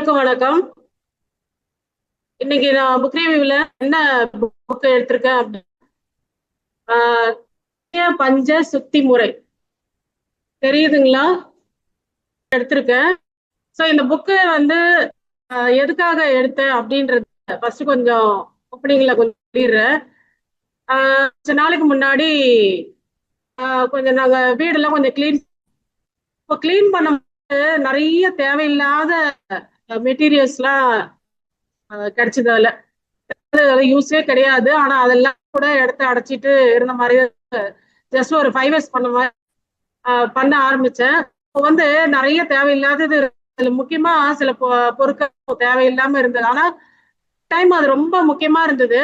வணக்கம். இன்னைக்கு நான் புக் ரிவ்யூல என்ன புக் எடுத்திருக்கேன் பஞ்ச சுத்தி முறை தெரியுதுங்களா? எடுத்திருக்கேன். ஸோ இந்த புக்கு வந்து எதுக்காக எடுத்தேன் அப்படின்றது ஃபர்ஸ்ட் கொஞ்சம் ஓப்பனிங்ல கொஞ்சம் சொல்லிடுறேன். கொஞ்ச நாளைக்கு முன்னாடி கொஞ்சம் நாங்க வீடெல்லாம் கொஞ்சம் கிளீன் பண்ணும்போது நிறைய தேவையில்லாத மெட்டீரியல்ஸ்லாம் கிடைச்சது. அதில் யூஸே கிடையாது. ஆனா அதெல்லாம் கூட எடுத்து அடைச்சிட்டு இருந்த மாதிரி ஜஸ்ட் ஒரு 5 இயர்ஸ் பண்ண ஆரம்பிச்சேன். இப்போ வந்து நிறைய தேவையில்லாதது முக்கியமா சில பொருட்கள் தேவையில்லாம இருந்தது. ஆனா டைம் அது ரொம்ப முக்கியமா இருந்தது.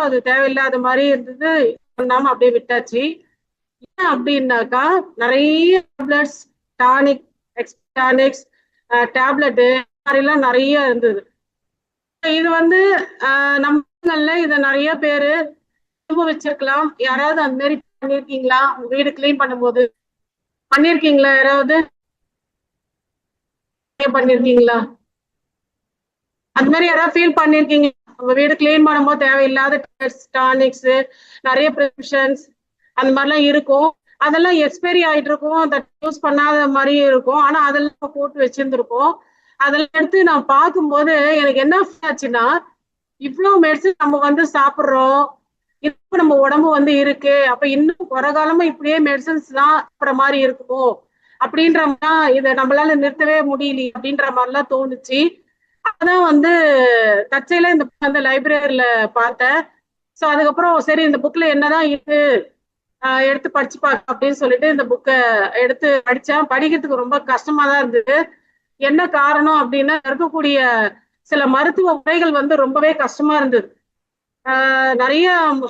அது தேவையில்லாத மாதிரி இருந்தது. பண்ணாம அப்படியே விட்டாச்சு. ஏன் அப்படின்னாக்கா நிறைய டேப்லெட்ஸ், டானிக், எக்ஸ்டானிக்ஸ், டேப்லெட்டு மாதிரிலாம் நிறைய இருந்தது. இது வந்து நம்மள இதை நிறைய பேரு அனுபவிச்சிருக்கலாம். யாராவது அந்த மாதிரி பண்ணிருக்கீங்களா? உங்க வீடு கிளீன் பண்ணும்போது பண்ணிருக்கீங்களா? யாராவது பண்ணிருக்கீங்களா? அந்த மாதிரி யாராவது ஃபீல் பண்ணிருக்கீங்க? உங்க வீடு கிளீன் பண்ணும்போது தேவையில்லாத டானிக்ஸ், நிறைய ப்ரிஸ்கிரிப்ஷன்ஸ் அந்த மாதிரிலாம் இருக்கும். அதெல்லாம் எக்ஸ்பைரி ஆயிட்டு இருக்கும். அதை யூஸ் பண்ணாத மாதிரியும் இருக்கும். ஆனா அதெல்லாம் போட்டு வச்சிருந்துருப்போம். அதெல்லாம் எடுத்து நான் பார்க்கும்போது எனக்கு என்ன ஆச்சுன்னா, இவ்வளவு மெடிசன் நம்ம வந்து சாப்பிட்றோம், இப்ப நம்ம உடம்பு வந்து இருக்கு, அப்ப இன்னும் குறை காலமா இப்படியே மெடிசன்ஸ் தான் சாப்பிட்ற மாதிரி இருக்குமோ அப்படின்ற மாதிரி இதை நம்மளால நிறுத்தவே முடியலையே அப்படின்ற மாதிரிலாம் தோணுச்சு. அதான் வந்து தற்செயல இந்த அந்த லைப்ரரியில பார்த்தேன். ஸோ அதுக்கப்புறம் சரி இந்த புக்ல என்னதான் இருக்கு எடுத்து படிச்சு பார்க்க அப்படின்னு சொல்லிட்டு இந்த புக்கை எடுத்து படிச்சேன். படிக்கிறதுக்கு ரொம்ப கஷ்டமா தான் இருந்தது. என்ன காரணம் அப்படின்னா இருக்கக்கூடிய சில மருத்துவ முறைகள் வந்து ரொம்பவே கஷ்டமா இருந்தது. நிறைய,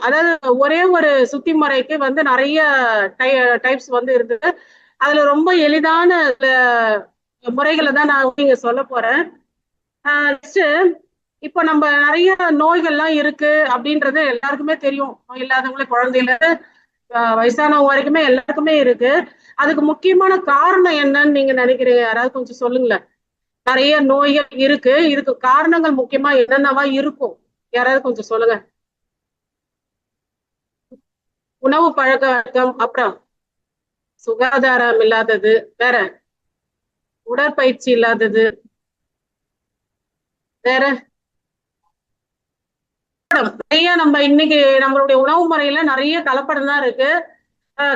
அதாவது ஒரே ஒரு சுத்தி முறைக்கு வந்து நிறைய டைப்ஸ் வந்து இருந்தது. அதுல ரொம்ப எளிதான முறைகளை தான் நான் நீங்க சொல்ல போறேன். நெக்ஸ்ட், இப்போ நம்ம நிறைய நோய்கள்லாம் இருக்கு அப்படின்றது எல்லாருக்குமே தெரியும். நோய் இல்லாதவங்களே குழந்தையில வயசானவங்க வரைக்குமே எல்லாருக்குமே இருக்கு. அதுக்கு முக்கியமான காரணம் என்னன்னு நீங்க நினைக்கிறீங்க? யாராவது கொஞ்சம் சொல்லுங்களேன். நிறைய நோய்கள் இருக்கு, இதுக்கு காரணங்கள் முக்கியமா என்னென்னவா இருக்கும்? யாராவது கொஞ்சம் சொல்லுங்க. உணவு பழக்க வழக்கம், அப்புறம் சுகாதாரம் இல்லாதது, வேற உடற்பயிற்சி இல்லாதது, வேற நிறைய நம்ம இன்னைக்கு நம்மளுடைய உணவு முறையில நிறைய கலப்படம் தான் இருக்கு.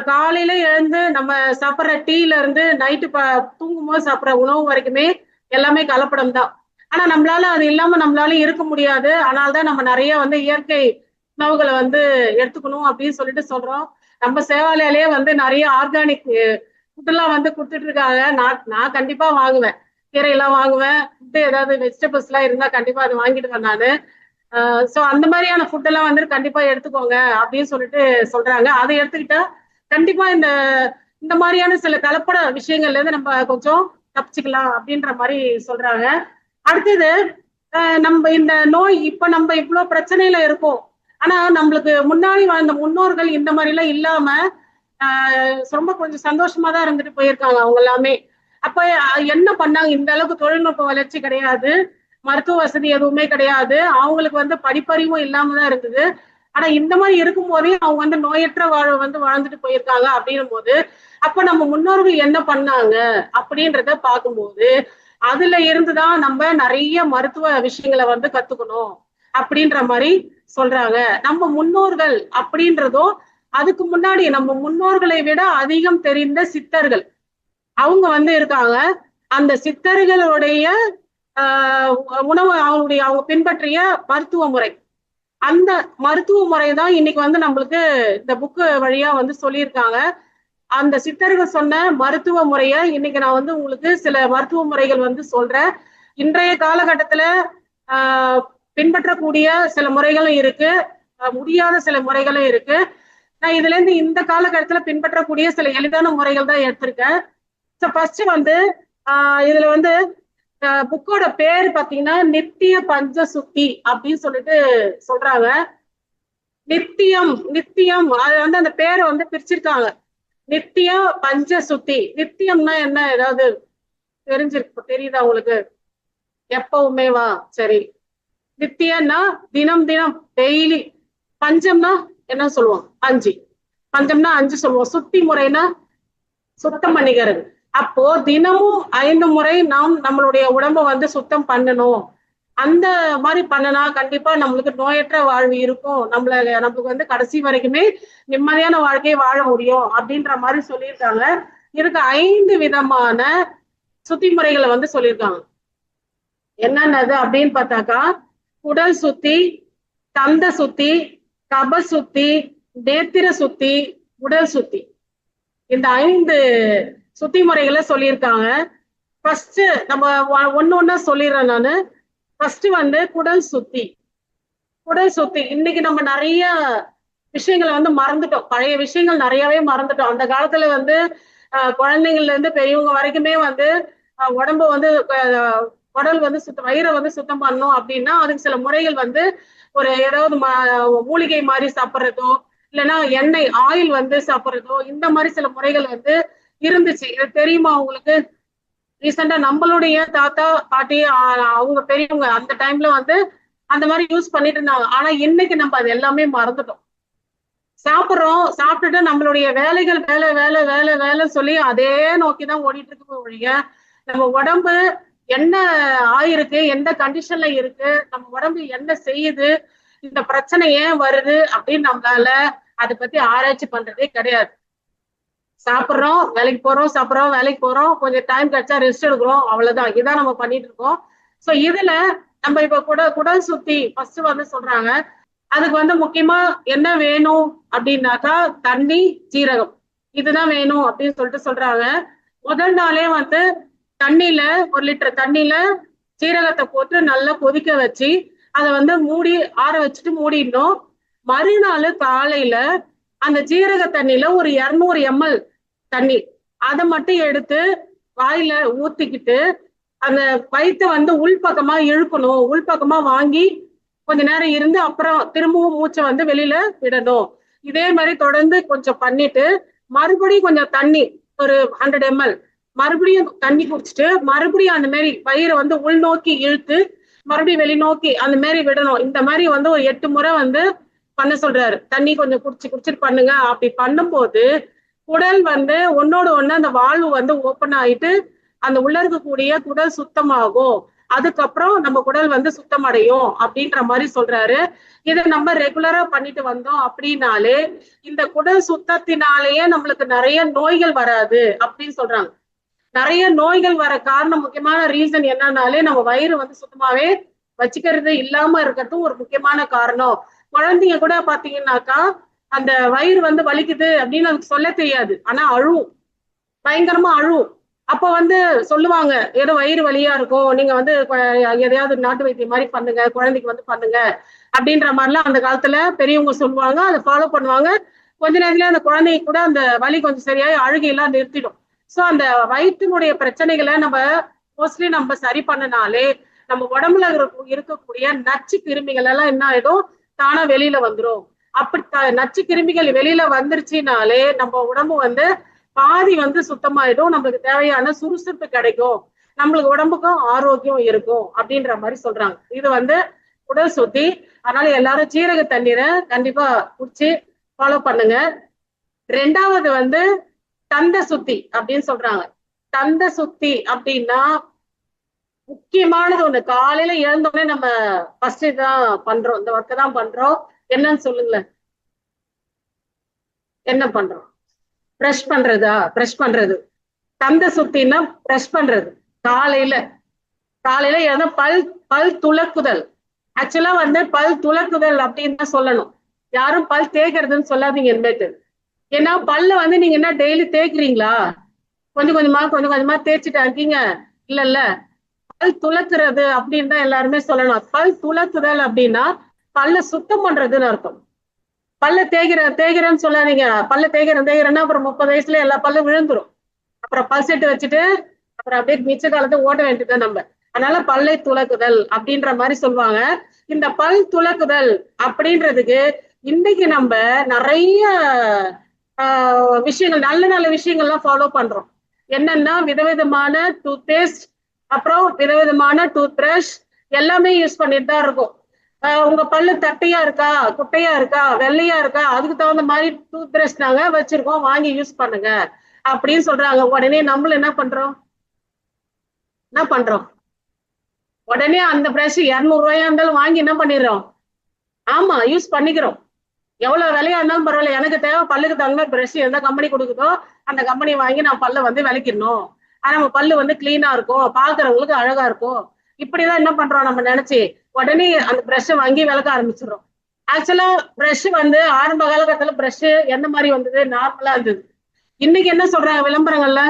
காலையில எழுந்து நம்ம சாப்பிட்ற டீல இருந்து நைட்டு தூங்கும் போது சாப்பிட்ற உணவு வரைக்குமே எல்லாமே கலப்படம் தான். ஆனா நம்மளால அது இல்லாம நம்மளால இருக்க முடியாது. அதனால்தான் நம்ம நிறைய வந்து இயற்கை உணவுகளை வந்து எடுத்துக்கணும் அப்படின்னு சொல்லிட்டு சொல்றோம். நம்ம சேவாலயிலேயே வந்து நிறைய ஆர்கானிக் ஃபுட்டெல்லாம் வந்து கொடுத்துட்டு இருக்காங்க. நான் கண்டிப்பா வாங்குவேன். கீரையெல்லாம் வாங்குவேன். ஃபுட்டு ஏதாவது வெஜிடபிள்ஸ் எல்லாம் இருந்தா கண்டிப்பா அது வாங்கிடுவேன் நானு. ஸோ அந்த மாதிரியான ஃபுட்டெல்லாம் வந்து கண்டிப்பா எடுத்துக்கோங்க அப்படின்னு சொல்லிட்டு சொல்றாங்க. அதை எடுத்துக்கிட்டா கண்டிப்பா இந்த இந்த மாதிரியான சில கலப்பட விஷயங்கள்ல இருந்து நம்ம கொஞ்சம் தப்பிச்சுக்கலாம் அப்படின்ற மாதிரி சொல்றாங்க. அடுத்தது, நம்ம இந்த நோய் இப்ப நம்ம இவ்வளவு பிரச்சனையில இருக்கோம். ஆனா நம்மளுக்கு முன்னாடி வாழ்ந்த முன்னோர்கள் இந்த மாதிரி எல்லாம் இல்லாம ரொம்ப கொஞ்சம் சந்தோஷமா தான் இருந்துட்டு போயிருக்காங்க அவங்க எல்லாமே. அப்ப என்ன பண்ணாங்க? இந்த அளவுக்கு தொழில்நுட்ப வளர்ச்சி கிடையாது, மருத்துவ வசதி எதுவுமே கிடையாது, அவங்களுக்கு வந்து படிப்பறிவும் இல்லாம தான் இருந்தது. ஆனா இந்த மாதிரி இருக்கும் போதே அவங்க வந்து நோயற்ற வாழ்வை வந்து வாழ்ந்துட்டு போயிருக்காங்க அப்படின்னும் போது, அப்ப நம்ம முன்னோர்கள் என்ன பண்ணாங்க அப்படின்றத பார்க்கும்போது அதுல இருந்துதான் நம்ம நிறைய மருத்துவ விஷயங்களை வந்து கத்துக்கணும் அப்படின்ற மாதிரி சொல்றாங்க. நம்ம முன்னோர்கள் அப்படின்றதோ, அதுக்கு முன்னாடி நம்ம முன்னோர்களை விட அதிகம் தெரிந்த சித்தர்கள் அவங்க வந்து இருக்காங்க. அந்த சித்தர்களுடைய ஆஹ் உணவு, அவங்க பின்பற்றிய மருத்துவ முறை, அந்த மருத்துவ முறை தான் இன்னைக்கு வந்து நம்மளுக்கு இந்த புக்கு வழியா வந்து சொல்லியிருக்காங்க. அந்த சித்தர்கள் சொன்ன மருத்துவ முறையை இன்னைக்கு நான் வந்து உங்களுக்கு சில மருத்துவ முறைகள் வந்து சொல்றேன். இன்றைய காலகட்டத்துல ஆஹ் பின்பற்றக்கூடிய சில முறைகளும் இருக்கு, முடியாத சில முறைகளும் இருக்கு. நான் இதுல இருந்து இந்த காலகட்டத்துல பின்பற்றக்கூடிய சில எளிதான முறைகள் தான் எடுத்திருக்கேன். ஸோ ஃபர்ஸ்ட் வந்து இதுல வந்து புக்கோட பேர் பாத்தீங்கன்னா நித்திய பஞ்ச சுத்தி அப்படின்னு சொல்லிட்டு சொல்றாங்க. நித்தியம் நித்தியம் அது வந்து அந்த பேரை வந்து பிரிச்சிருக்காங்க. நித்திய பஞ்ச சுத்தி. நித்தியம்னா என்ன? ஏதாவது தெரியுதா உங்களுக்கு? எப்பவுமேவா? சரி. நித்தியன்னா தினம் தினம் டெய்லி. பஞ்சம்னா என்ன சொல்லுவோம்? 5. பஞ்சம்னா 5 சொல்லுவோம். சுத்தி முறைனா சுத்தம் பண்ணிக்கிறது. அப்போ தினமும் 5 முறை நாம் நம்மளுடைய உடம்ப வந்து சுத்தம் பண்ணணும். அந்த மாதிரி பண்ணனா கண்டிப்பா நம்மளுக்கு நோயற்ற வாழ்வு இருக்கும். நம்மளுக்கு வந்து கடைசி வரைக்குமே நிம்மதியான வாழ்க்கையை வாழ முடியும் அப்படின்ற மாதிரி சொல்லியிருக்காங்க. இதுக்கு 5 விதமான சுத்தி முறைகளை வந்து சொல்லியிருக்காங்க. என்னன்னது அப்படின்னு பார்த்தாக்கா, உடல் சுத்தி, தந்த சுத்தி, கப சுத்தி, நேத்திர சுத்தி, உடல் சுத்தி. இந்த 5 சுத்தி முறைகளை சொல்லியிருக்காங்க. ஃபர்ஸ்ட் நம்ம ஒண்ணு ஒண்ணா சொல்லிடுறேன் நானு. ஃபர்ஸ்ட் வந்து குடல் சுத்தி. குடல் சுத்தி இன்னைக்கு நம்ம நிறைய விஷயங்களை வந்து மறந்துட்டோம். பழைய விஷயங்கள் நிறையவே மறந்துட்டோம். அந்த காலத்துல வந்து குழந்தைங்கள்ல இருந்து பெரியவங்க வரைக்குமே வந்து உடம்பு வந்து குடல் வந்து வயிறை வந்து சுத்தம் பண்ணணும் அப்படின்னா அதுக்கு சில முறைகள் வந்து ஒரு ஏதாவது மூலிகை மாதிரி சாப்பிட்றதோ இல்லைன்னா எண்ணெய் ஆயில் வந்து சாப்பிட்றதோ இந்த மாதிரி சில முறைகள் வந்து இருந்துச்சு. இது தெரியுமா உங்களுக்கு? ரீசெண்டா நம்மளுடைய தாத்தா பாட்டி அவங்க பெரியவங்க அந்த டைம்ல வந்து அந்த மாதிரி யூஸ் பண்ணிட்டு இருந்தாங்க. ஆனா இன்னைக்கு நம்ம அது எல்லாமே மறந்துட்டோம். சாப்பிடுறோம், சாப்பிட்டுட்டு நம்மளுடைய வேலைகள் வேலை வேலை வேலை வேலை சொல்லி அதே நோக்கிதான் ஓடிட்டு இருக்கு ஒழிய நம்ம உடம்பு என்ன ஆயிருக்கு, எந்த கண்டிஷன்ல இருக்கு, நம்ம உடம்பு என்ன செய்யுது, இந்த பிரச்சனை ஏன் வருது அப்படின்னு நம்மளால அதை பத்தி ஆராய்ச்சி பண்றதே கிடையாது. சாப்பிட்றோம், வேலைக்கு போறோம், சாப்பிட்றோம், வேலைக்கு போறோம், கொஞ்சம் டைம் கிடைச்சா ரெஸ்ட் எடுக்கிறோம், அவ்வளவுதான். இதான் நம்ம பண்ணிட்டு இருக்கோம். சோ இதுல நம்ம இப்ப குடல் சுத்தி ஃபர்ஸ்ட் வந்து சொல்றாங்க. அதுக்கு வந்து முக்கியமா என்ன வேணும் அப்படின்னாக்கா தண்ணி, சீரகம் இதுதான் வேணும் அப்படின்னு சொல்றாங்க. முதல் நாளே வந்து தண்ணியில 1 லிட்டர் தண்ணியில சீரகத்தை போட்டு நல்லா கொதிக்க வச்சு அதை வந்து மூடி ஆற வச்சுட்டு மூடிடணும். மறுநாள் காலையில அந்த ஜீரக தண்ணியில ஒரு 200 ml தண்ணி அதை மட்டும் எடுத்து வாயில ஊத்திக்கிட்டு அந்த வயிற்ற வந்து உள்பக்கமா இழுக்கணும். உள்பக்கமா வாங்கி கொஞ்ச நேரம் இருந்து அப்புறம் திரும்பவும் மூச்சை வந்து வெளியில விடணும். இதே மாதிரி தொடர்ந்து கொஞ்சம் பண்ணிட்டு மறுபடியும் கொஞ்சம் தண்ணி ஒரு 100 ml மறுபடியும் தண்ணி குடிச்சிட்டு மறுபடியும் அந்த மாதிரி வயிறை வந்து உள்நோக்கி இழுத்து மறுபடியும் வெளிநோக்கி அந்த மாதிரி விடணும். இந்த மாதிரி வந்து ஒரு 8 முறை வந்து பண்ண சொல்றாரு. தண்ணி கொஞ்சம் குடிச்சிட்டு பண்ணுங்க. அப்படி பண்ணும்போது குடல் வந்து ஒன்னோட ஒண்ணு அந்த வால்வு வந்து ஓப்பன் ஆயிட்டு அந்த உள்ள இருக்கக்கூடிய குடல் சுத்தமாகும். அதுக்கப்புறம் நம்ம குடல் வந்து சுத்தமடையும் அப்படின்ற மாதிரி சொல்றாரு. இதை நம்ம ரெகுலரா பண்ணிட்டு வந்தோம் அப்படின்னாலே இந்த குடல் சுத்தத்தினாலேயே நம்மளுக்கு நிறைய நோய்கள் வராது அப்படின்னு சொல்றாங்க. நிறைய நோய்கள் வர காரணம் முக்கியமான ரீசன் என்னன்னாலே நம்ம வயிறு வந்து சுத்தமாவே வச்சுக்கிறது இல்லாம இருக்கிறதும் ஒரு முக்கியமான காரணம். குழந்தைங்க கூட பாத்தீங்கன்னாக்கா அந்த வயிறு வந்து வலிக்குது அப்படின்னு அதுக்கு சொல்ல தெரியாது. ஆனா அழுவும், பயங்கரமா அழுவும். அப்ப வந்து சொல்லுவாங்க ஏதோ வயிறு வலியா இருக்கும், நீங்க வந்து எதையாவது நாட்டு வைத்தியம் மாதிரி பண்ணுங்க, குழந்தைக்கு வந்து பண்ணுங்க அப்படின்ற மாதிரிலாம் அந்த காலத்துல பெரியவங்க சொல்லுவாங்க. அதை ஃபாலோ பண்ணுவாங்க. கொஞ்ச நேரத்துல அந்த குழந்தைக்கு கூட அந்த வலி கொஞ்சம் சரியாயி அழுகையெல்லாம் நிறுத்திடும். சோ அந்த வயிற்றினுடைய பிரச்சனைகளை நம்ம மோஸ்ட்லி நம்ம சரி பண்ணனாலே நம்ம உடம்புல இருக்கக்கூடிய நச்சு கிருமிகள் எல்லாம் என்ன ஆயிடும், தானா வெளியில வந்துடும். அப்படி நச்சு கிருமிகள் வெளியில வந்துருச்சுனாலே நம்ம உடம்பு வந்து பாதி வந்து சுத்தமாயிடும். நம்மளுக்கு தேவையான சுறுசுறுப்பு கிடைக்கும், நம்மளுக்கு உடம்புக்கும் ஆரோக்கியம் இருக்கும் அப்படின்ற மாதிரி சொல்றாங்க. இது வந்து உடல் சுத்தி. அதனால எல்லாரும் சீரக தண்ணீரை கண்டிப்பா குடிச்சு ஃபாலோ பண்ணுங்க. 2வது வந்து தந்த சுத்தி அப்படின்னு சொல்றாங்க. தந்த சுத்தி அப்படின்னா முக்கியமானது ஒண்ணு. காலையில எழுந்தோடனே நம்ம ஃபர்ஸ்ட் தான் பண்றோம், இந்த ஒர்க்கை தான் பண்றோம். என்னன்னு சொல்லுங்களேன், என்ன பண்றோம்? பிரஷ் பண்றதா? பிரஷ் பண்றது. தந்த சுத்தின்னா பிரஷ் பண்றது. காலையில காலையில எழுந்த பல் பல் துலக்குதல். ஆக்சுவலா வந்து பல் துலக்குதல் அப்படின்னு தான் சொல்லணும். யாரும் பல் தேய்க்கிறதுன்னு சொல்லாதீங்க இனிமேட்டு. ஏன்னா பல்ல வந்து நீங்க என்ன டெய்லி தேய்க்கிறீங்களா? கொஞ்சம் கொஞ்சமா தேய்ச்சிட்டு இருக்கீங்க? இல்ல இல்ல, பல் துலக்குறது அப்படின்னு தான் எல்லாருமே சொல்லணும். பல் துலக்குதல் அப்படின்னா பல்ல சுத்தம் பண்றதுன்னு அர்த்தம். பல்ல தேய்கிறேன்னு சொல்லாதீங்க. பல்ல தேய்கிறேன்னா அப்புறம் 30 வயசுல எல்லா பல்லும் விழுந்துரும். அப்புறம் பல் செட்டு வச்சுட்டு அப்புறம் அப்படியே மிச்ச காலத்தை ஓட்ட வேண்டியதுதான் நம்ம. அதனால பல்லை துலக்குதல் அப்படின்ற மாதிரி சொல்லுவாங்க. இந்த பல் துலக்குதல் அப்படின்றதுக்கு இன்னைக்கு நம்ம நிறைய விஷயங்கள் நல்ல நல்ல விஷயங்கள்லாம் ஃபாலோ பண்றோம். என்னன்னா விதவிதமான டூத்பேஸ்ட், அப்புறம் விதவிதமான டூத் பிரஷ் எல்லாமே யூஸ் பண்ணிட்டு தான் இருக்கும். உங்க பல்லு தட்டையா இருக்கா, குட்டையா இருக்கா, வெள்ளையா இருக்கா, அதுக்கு தகுந்த மாதிரி டூத் பிரஷ் நாங்க வச்சிருக்கோம், வாங்கி யூஸ் பண்ணுங்க அப்படின்னு சொல்றாங்க. உடனே நம்மளும் என்ன பண்றோம், உடனே அந்த பிரஷ் 200 ரூபாயா இருந்தாலும் வாங்கி என்ன பண்ணிடுறோம், ஆமா யூஸ் பண்ணிக்கிறோம். எவ்வளவு விலையா இருந்தாலும் பரவாயில்ல, எனக்கு தேவை பல்லுக்கு தகுந்த பிரஷ் எந்த கம்பெனி கொடுக்குதோ அந்த கம்பெனி வாங்கி நான் பல்ல வந்து விளக்கிடணும். ஆனா நம்ம பல்லு வந்து கிளீனா இருக்கும், பாக்குறவங்களுக்கு அழகா இருக்கும். இப்படிதான் என்ன பண்றோம் நம்ம நினைச்சு உடனே அந்த பிரஷ் வாங்கி விளக்க ஆரம்பிச்சிடறோம். ஆக்சுவலா பிரஷ் வந்து ஆரம்ப காலகட்டத்துல பிரஷ் எந்த மாதிரி வந்தது, நார்மலா இருந்தது. இன்னைக்கு என்ன சொல்றாங்க விளம்பரங்கள்ல,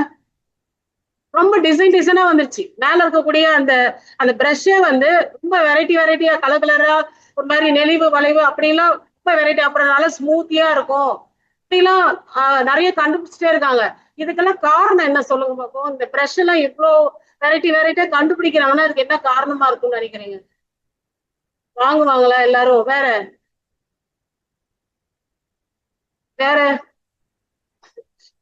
ரொம்ப டிசைனா வந்துருச்சு. மேல இருக்கக்கூடிய அந்த அந்த பிரஷ்ஷே வந்து ரொம்ப வெரைட்டியா கலர் கலரா ஒரு மாதிரி நெளிவு வளைவு அப்படிலாம் ரொம்ப வெரைட்டி, அப்புறம் நல்லா ஸ்மூத்தியா இருக்கும் இப்படிலாம் நிறைய கண்டுபிடிச்சிட்டே இருக்காங்க. இதுக்கெல்லாம் காரணம் என்ன சொல்லுங்க பார்ப்போம். இந்த பிரஷ் எல்லாம் இவ்வளோ வெரைட்டியா கண்டுபிடிக்கிறாங்கன்னா அதுக்கு என்ன காரணமா இருக்கும்னு நினைக்கிறீங்க? வாங்குவாங்களா எல்லாரும்? வேற வேற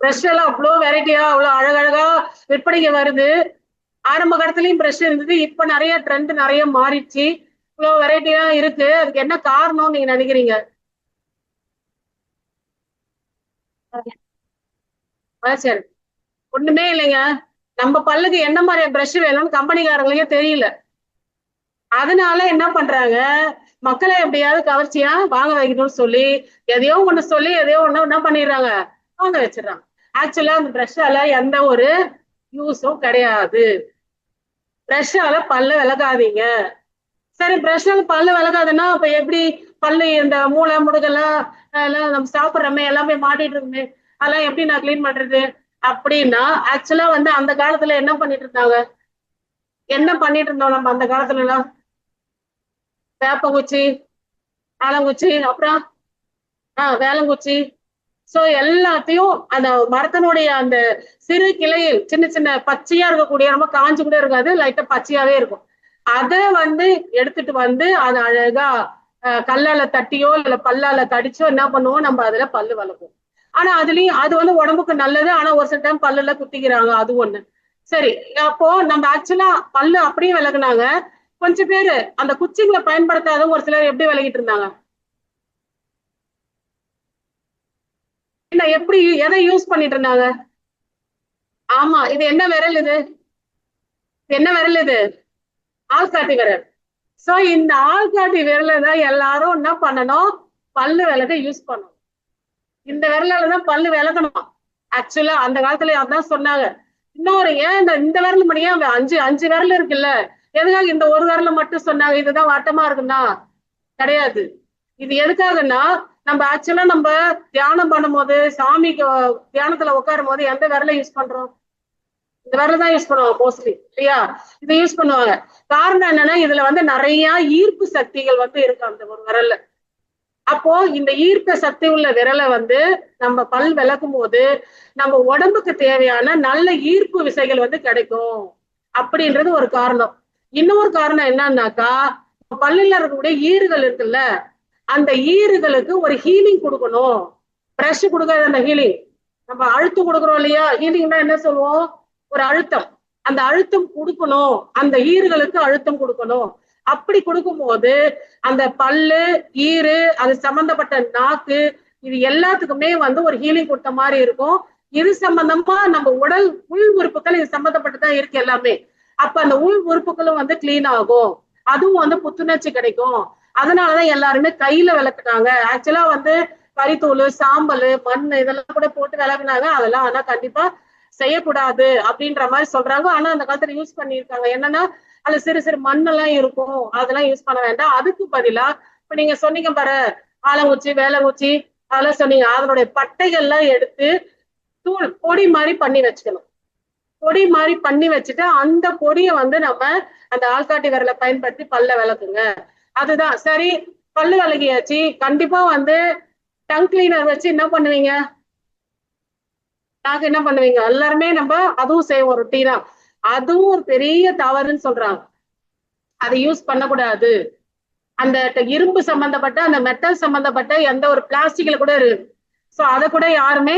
பிரஷ் எல்லாம் அவ்வளோ வெரைட்டியா அவ்வளோ அழகழகா விற்பனைக்கு வருது. ஆரம்ப காலத்துலயும் பிரஷ் இருந்தது, இப்ப நிறைய ட்ரெண்ட் நிறைய மாறிடுச்சு, இவ்வளவு வெரைட்டியா இருக்கு. அதுக்கு என்ன காரணம் நீங்க நினைக்கிறீங்க? சரி, ஒண்ணுமே இல்லைங்க. நம்ம பல்லுக்கு என்ன மாதிரி பிரஷ் வேணும்னு கம்பெனிக்காரங்களுக்கே தெரியல. அதனால என்ன பண்றாங்க, மக்களை எப்படியாவது கவர்ச்சியா வாங்க வைக்கணும்னு சொல்லி எதையோ ஒண்ணு சொல்லி எதையோ ஒண்ணு என்ன பண்ணிடுறாங்க, வாங்க வச்சிடறாங்க. ஆக்சுவலா அந்த பிரஷ்ஷால எந்த ஒரு யூஸும் கிடையாது. பிரஷ்ஷால பல்ல விளக்காதீங்க. சரி, பிரஷ்ஷால பல்லு விளக்காதுன்னா அப்ப எப்படி பல்லு இந்த மூளை முடுகெல்லாம் எல்லாம் நம்ம சாப்பிடுறோமே எல்லாமே மாட்டிட்டு இருக்குமே, அதெல்லாம் எப்படி நான் கிளீன் பண்றது அப்படின்னா, ஆக்சுவலா வந்து அந்த காலத்துல என்ன பண்ணிட்டு இருந்தாங்க, என்ன பண்ணிட்டு இருந்தோம் நம்ம அந்த காலத்துல எல்லாம்? வேப்பங்குச்சி, ஆலங்குச்சி, அப்புறம் வேலங்குச்சி. சோ எல்லாத்தையும் அந்த மரத்தினுடைய அந்த சிறு கிளையில் சின்ன சின்ன பச்சையா இருக்கக்கூடிய, ரொம்ப காஞ்சு கூட இருக்காது, லைட்டா பச்சையாவே இருக்கும். அத வந்து எடுத்துட்டு வந்து அதை அழகா கல்லால தட்டியோ இல்ல பல்லால கடிச்சோ என்ன பண்ணுவோம், நம்ம அதுல பல்லு வளர்ப்போம். ஆனா அதுலயும் அது வந்து உடம்புக்கு நல்லது, ஆனா ஒரு சில டைம் பல்லுல குத்திக்கிறாங்க, அது ஒண்ணு. சரி, அப்போ நம்ம ஆக்சுவலா பல்லு அப்படியே விலகுனாங்க. கொஞ்சம் பேரு அந்த குச்சிங்களை பயன்படுத்தாதவங்க ஒரு சிலர் எப்படி விலகிட்டு இருந்தாங்க, என்ன எப்படி எதை யூஸ் பண்ணிட்டு இருந்தாங்க? ஆமா, இது என்ன விரல் இது, என்ன விரல் இது? ஆள்காட்டி விரல். சோ இந்த ஆள்காட்டி விரலை தான் எல்லாரும் என்ன பண்ணணும், பல்லு விளக்க யூஸ் பண்ணணும். இந்த விரலால தான் பல்லு விளக்கணும். ஆக்சுவலா அந்த காலத்துல அதான் சொன்னாங்க. இன்னொரு ஏன் இந்த விரல் மட்டும் ஏன் அஞ்சு அஞ்சு விரல் இருக்குல்ல, எதுக்காக இந்த ஒரு விரல மட்டும் சொன்னாங்க, இதுதான் வட்டமா இருக்குன்னா? கிடையாது. இது எதுக்காகன்னா, நம்ம ஆக்சுவலா நம்ம தியானம் பண்ணும்போது சாமிக்கு தியானத்துல உட்காரும் போது எந்த விரலை யூஸ் பண்றோம், இந்த விரல் தான் யூஸ் பண்ணுவாங்க மோஸ்ட்லி இல்லையா? இதை யூஸ் பண்ணுவாங்க. காரணம் என்னன்னா இதுல வந்து நிறைய ஈர்ப்பு சக்திகள் வந்து இருக்கு அந்த ஒரு விரல்ல. அப்போ இந்த ஈர்க்க சக்தி உள்ள விரலை வந்து நம்ம பல் விளக்கும் போது நம்ம உடம்புக்கு தேவையான நல்ல ஈர்ப்பு விசைகள் வந்து கிடைக்கும் அப்படின்றது ஒரு காரணம். இன்னொரு காரணம் என்னன்னாக்கா, பல்லுல இருக்கக்கூடிய ஈறுகள் இருக்குல்ல, அந்த ஈறுகளுக்கு ஒரு ஹீலிங் கொடுக்கணும். பிரஷ் கொடுக்காத அந்த ஹீலிங், நம்ம அழுத்தம் கொடுக்குறோம் இல்லையா, ஹீலிங்னா என்ன சொல்லுவோம், ஒரு அழுத்தம். அந்த அழுத்தம் கொடுக்கணும், அந்த ஈறுகளுக்கு அழுத்தம் கொடுக்கணும். அப்படி கொடுக்கும்போது அந்த பல்லு, ஈறு, அது சம்பந்தப்பட்ட நாக்கு, இது எல்லாத்துக்குமே வந்து ஒரு ஹீலிங் கொடுத்த மாதிரி இருக்கும். இது சம்பந்தமா நம்ம உடல் உள் உறுப்புகள் இது சம்பந்தப்பட்டுதான் இருக்கு எல்லாமே. அப்ப அந்த உள் உறுப்புகளும் வந்து கிளீன் ஆகும், அதுவும் வந்து புத்துணர்ச்சி கிடைக்கும். அதனாலதான் எல்லாருமே கையில விளக்குனாங்க. ஆக்சுவலா வந்து கரித்தூள், சாம்பல், மண் இதெல்லாம் கூட போட்டு விளக்குனாங்க. அதெல்லாம் ஆனா கண்டிப்பா செய்யக்கூடாது அப்படின்ற மாதிரி சொல்றாங்க. ஆனா அந்த காலத்துல யூஸ் பண்ணியிருக்காங்க. என்னன்னா அது சிறு சிறு மண்ணெல்லாம் இருக்கும், அதெல்லாம் யூஸ் பண்ண வேண்டாம். அதுக்கு பதிலா இப்ப நீங்க சொன்னீங்க பாரு, ஆலங்குச்சி, வேலங்குச்சி, அதெல்லாம் சொன்னீங்க, அதனுடைய பட்டைகள்லாம் எடுத்து தூள் பொடி மாதிரி பண்ணி வச்சுக்கணும். பொடி மாதிரி பண்ணி வச்சுட்டு அந்த பொடியை வந்து நம்ம அந்த ஆள்காட்டி விரலை பயன்படுத்தி பல்ல விளக்குங்க. அதுதான் சரி. பல்லு விளக்கியாச்சு, கண்டிப்பா வந்து டங் கிளீனர் வச்சு என்ன பண்ணுவீங்க, நாங்க என்ன பண்ணுவீங்க எல்லாருமே, நம்ம அதுவும் செய்வோம் ரொட்டீனா. அதுவும் ஒரு பெரிய தவறுன்னு சொல்றாங்க, அதை யூஸ் பண்ணக்கூடாது. அந்த இரும்பு சம்பந்தப்பட்ட அந்த மெட்டல் சம்பந்தப்பட்ட எந்த ஒரு பிளாஸ்டிக்ல கூட இருக்கு. சோ அதை கூட யாருமே